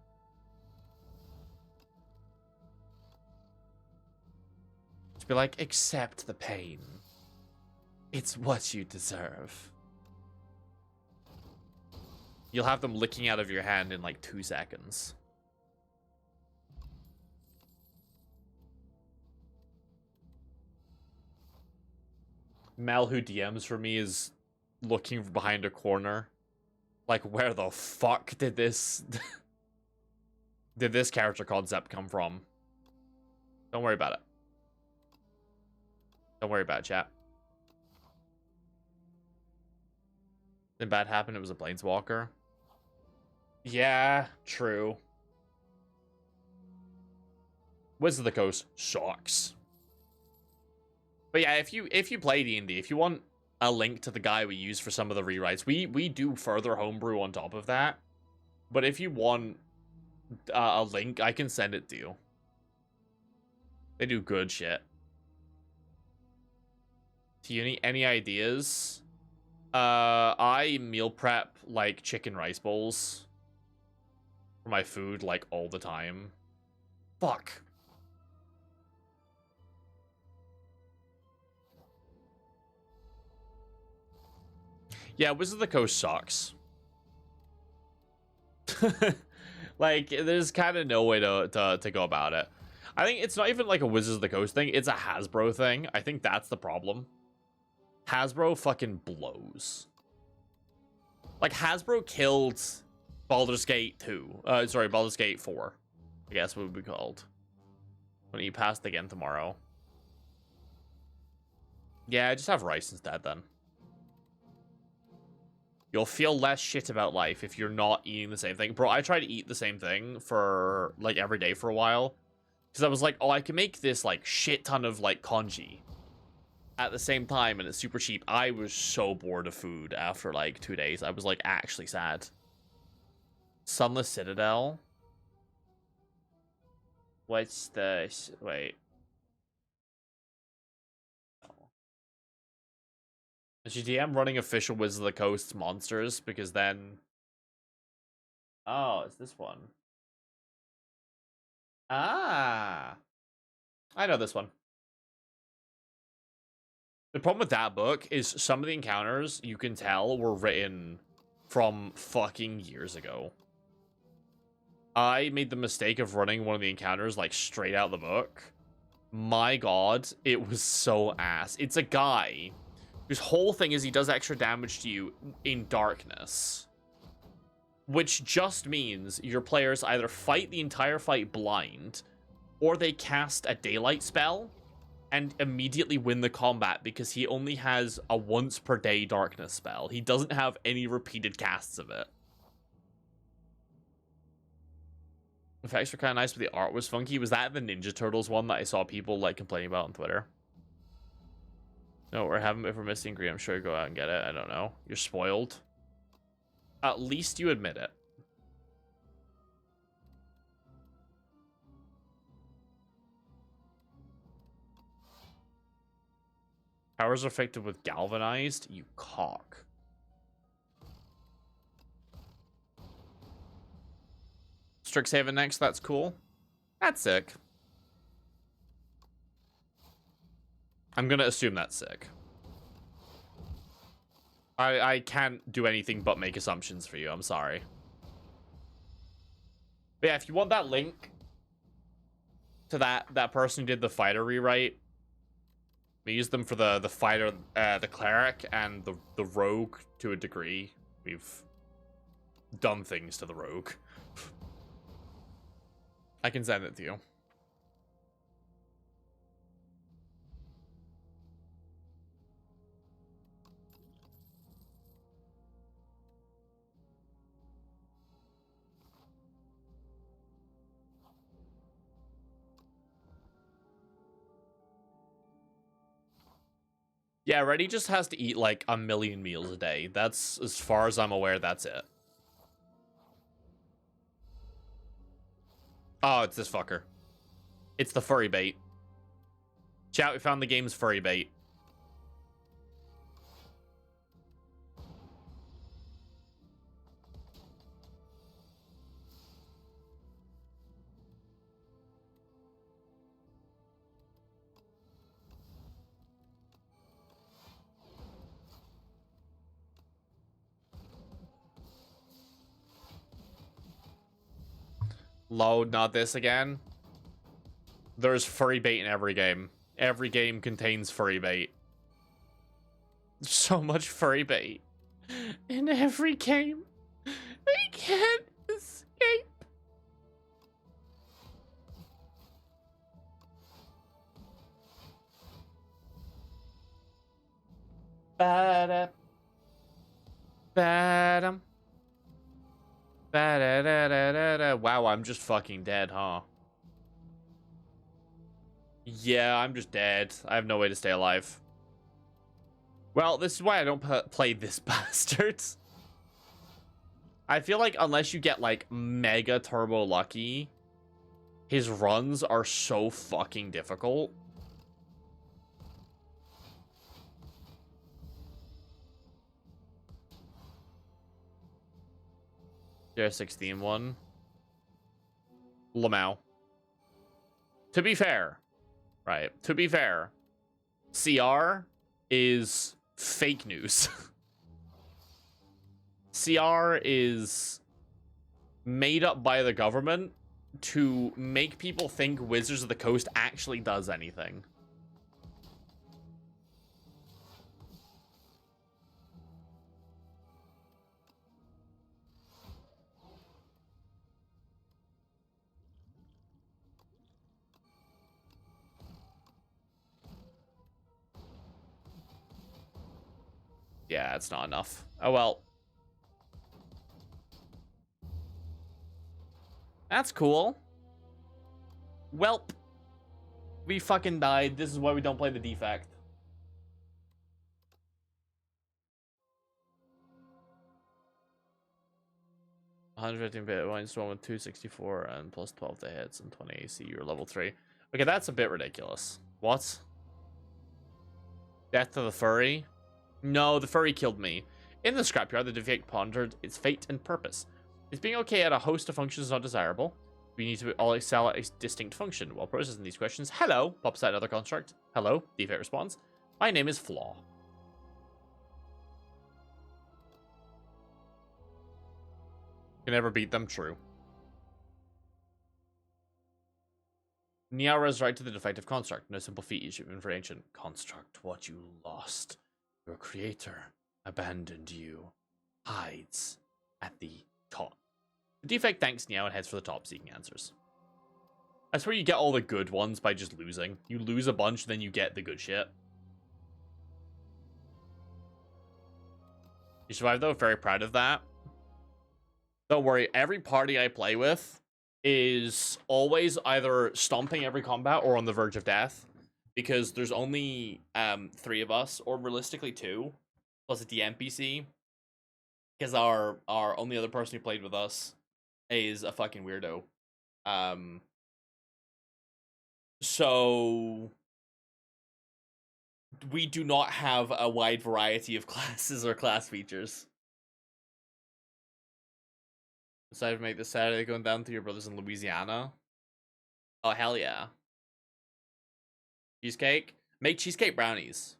Just be like, accept the pain. It's what you deserve. You'll have them licking out of your hand in like 2 seconds. Mel, who DMs for me, is looking behind a corner. Like, where the fuck did this... did this character concept come from? Don't worry about it. Don't worry about it, chat. Did bad happen? It was a planeswalker. Yeah, true. Wizards of the Coast sucks. But yeah, if you play D&D, if you want a link to the guy we use for some of the rewrites, we do further homebrew on top of that. But if you want a link, I can send it to you. They do good shit. Do you any ideas? I meal prep like chicken rice bowls for my food like all the time. Fuck. Yeah, Wizards of the Coast sucks. Like, there's kind of no way to go about it. I think it's not even like a Wizards of the Coast thing. It's a Hasbro thing. I think that's the problem. Hasbro fucking blows. Like, Hasbro killed Baldur's Gate 2. Sorry, Baldur's Gate 4. I guess what would be called. When he passed again tomorrow. Yeah, just have rice instead then. You'll feel less shit about life if you're not eating the same thing. Bro, I tried to eat the same thing for, like, every day for a while. Because I was like, oh, I can make this, like, shit ton of, like, congee at the same time, and it's super cheap. I was so bored of food after, like, 2 days. I was, like, actually sad. Sunless Citadel? What's the... Wait. GTM running official Wizards of the Coast monsters, because then... Oh, it's this one. Ah! I know this one. The problem with that book is some of the encounters, you can tell, were written from fucking years ago. I made the mistake of running one of the encounters, like, straight out of the book. My god, it was so ass. It's a guy whose whole thing is he does extra damage to you in darkness. Which just means your players either fight the entire fight blind, or they cast a daylight spell and immediately win the combat because he only has a once per day darkness spell. He doesn't have any repeated casts of it. Effects were kind of nice, but the art was funky. Was that the Ninja Turtles one that I saw people like complaining about on Twitter? No, we're having it for Misty and Green. I'm sure you go out and get it. I don't know. You're spoiled. At least you admit it. Powers are effective with galvanized, you cock. Strixhaven next, that's cool. That's sick. I'm gonna assume that's sick. I can't do anything but make assumptions for you, I'm sorry. But yeah, if you want that link to that person who did the fighter rewrite, we use them for the fighter, the cleric, and the rogue to a degree. We've done things to the rogue. I can send it to you. Yeah, Reddy just has to eat like 1,000,000 meals a day. That's, as far as I'm aware, that's it. Oh, it's this fucker. It's the furry bait. Chat, we found the game's furry bait. Load, not this again. There's furry bait in every game. Every game contains furry bait. There's so much furry bait in every game. I can't escape. Ba-da. Ba-dum. Ba-da-da-da-da-da. Wow, I'm just fucking dead, huh? Yeah, I'm just dead. I have no way to stay alive. Well, this is why I don't play this bastard. I feel like unless you get, like, mega turbo lucky, his runs are so fucking difficult. There's 16 one. Lmao. To be fair, right? To be fair, CR is fake news. CR is made up by the government to make people think Wizards of the Coast actually does anything. Yeah, it's not enough. Oh well. That's cool. Welp. We fucking died. This is why we don't play the defect. 115 bit windstorm with 264 and plus 12 to hits and 20 AC. You're level 3. Okay, that's a bit ridiculous. What? Death to the furry? No, the furry killed me. In the scrapyard, the defect pondered its fate and purpose. Is being okay at a host of functions not desirable? We need to all excel at a distinct function. While processing these questions, hello, pops out another construct. Hello, defect responds. My name is Flaw. Can never beat them, true. Niara's right to the defective construct. No simple feat is even for ancient construct. What you lost. Your creator abandoned you. Hides at the top. The defect thanks Niao and heads for the top, seeking answers. That's where you get all the good ones by just losing. You lose a bunch, then you get the good shit. You survived though, very proud of that. Don't worry, every party I play with is always either stomping every combat or on the verge of death. Because there's only 3 of us, or realistically 2, plus a DMPC. Because our only other person who played with us is a fucking weirdo. So we do not have a wide variety of classes or class features. Decided to make this Saturday going down to your brothers in Louisiana. Oh, hell yeah. Cheesecake? Make cheesecake brownies.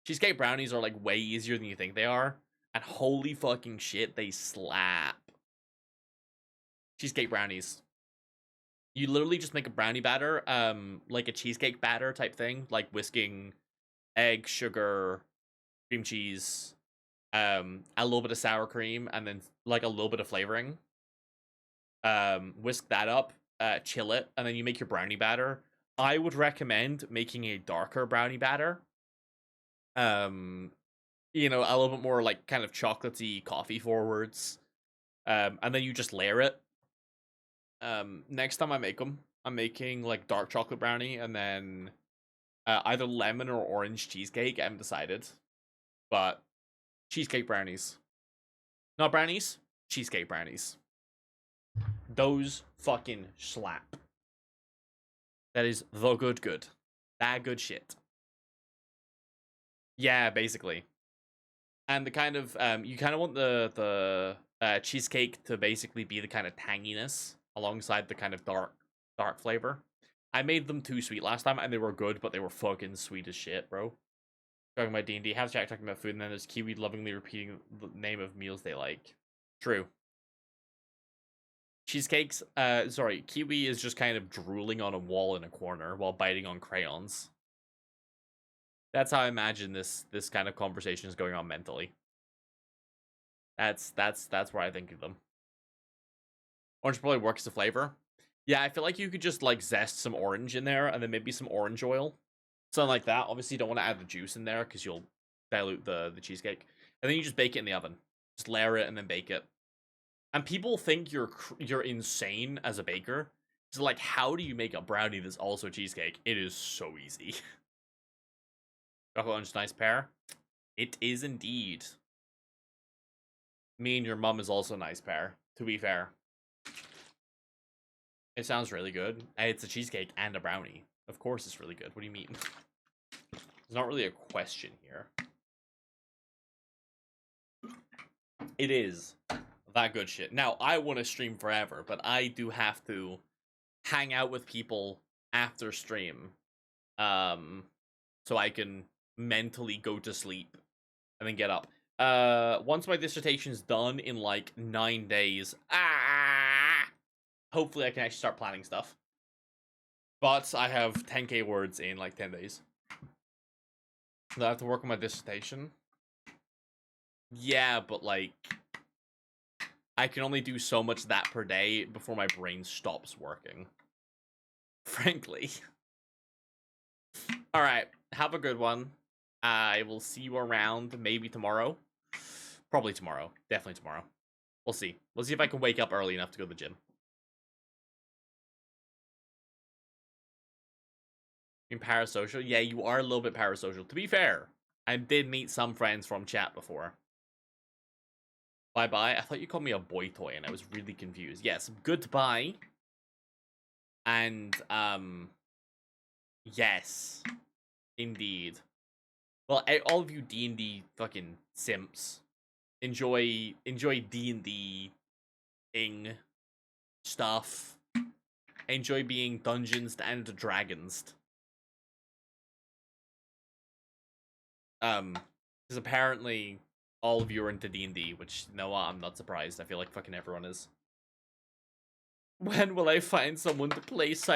Cheesecake brownies are like way easier than you think they are. And holy fucking shit, they slap. Cheesecake brownies. You literally just make a brownie batter, like a cheesecake batter type thing, like whisking egg, sugar, cream cheese, a little bit of sour cream, and then like a little bit of flavoring. Whisk that up, chill it, and then you make your brownie batter. I would recommend making a darker brownie batter. You know, a little bit more like kind of chocolatey, coffee forwards. And then you just layer it. Next time I make them, I'm making like dark chocolate brownie and then either lemon or orange cheesecake. I haven't decided, but cheesecake brownies, not brownies, cheesecake brownies. Those fucking slap. That is the good. That good shit. Yeah, basically. And the kind of you kind of want the cheesecake to basically be the kind of tanginess alongside the kind of dark flavor. I made them too sweet last time and they were good, but they were fucking sweet as shit, bro. Talking about D&D, have Jack talking about food, and then there's Kiwi lovingly repeating the name of meals they like. True. Cheesecakes, sorry, Kiwi is just kind of drooling on a wall in a corner while biting on crayons. That's how I imagine this kind of conversation is going on mentally. That's where I think of them. Orange probably works the flavor. Yeah, I feel like you could just like zest some orange in there and then maybe some orange oil. Something like that. Obviously, you don't want to add the juice in there because you'll dilute the cheesecake. And then you just bake it in the oven. Just layer it and then bake it. And people think you're insane as a baker. So like, how do you make a brownie that's also cheesecake? It is so easy. Chocolate orange nice pair. It is indeed. Me and your mom is also a nice pair, to be fair. It sounds really good. It's a cheesecake and a brownie. Of course it's really good. What do you mean? There's not really a question here. It is that good shit. Now, I want to stream forever, but I do have to hang out with people after stream. So I can mentally go to sleep and then get up. Once my dissertation's done in like 9 days, hopefully I can actually start planning stuff. But I have 10k words in like 10 days. So I have to work on my dissertation. Yeah, but like, I can only do so much that per day before my brain stops working. Frankly. Alright, have a good one. I will see you around maybe tomorrow. Probably tomorrow. Definitely tomorrow. We'll see. We'll see if I can wake up early enough to go to the gym. In parasocial? Yeah, you are a little bit parasocial. To be fair, I did meet some friends from chat before. Bye-bye. I thought you called me a boy toy, and I was really confused. Yes, goodbye. And, yes. Indeed. Well, all of you D&D fucking simps, enjoy D&D ing stuff. Enjoy being Dungeons and Dragons. Because apparently all of you are into D&D, which, you know what, I'm not surprised. I feel like fucking everyone is. When will I find someone to play Cyber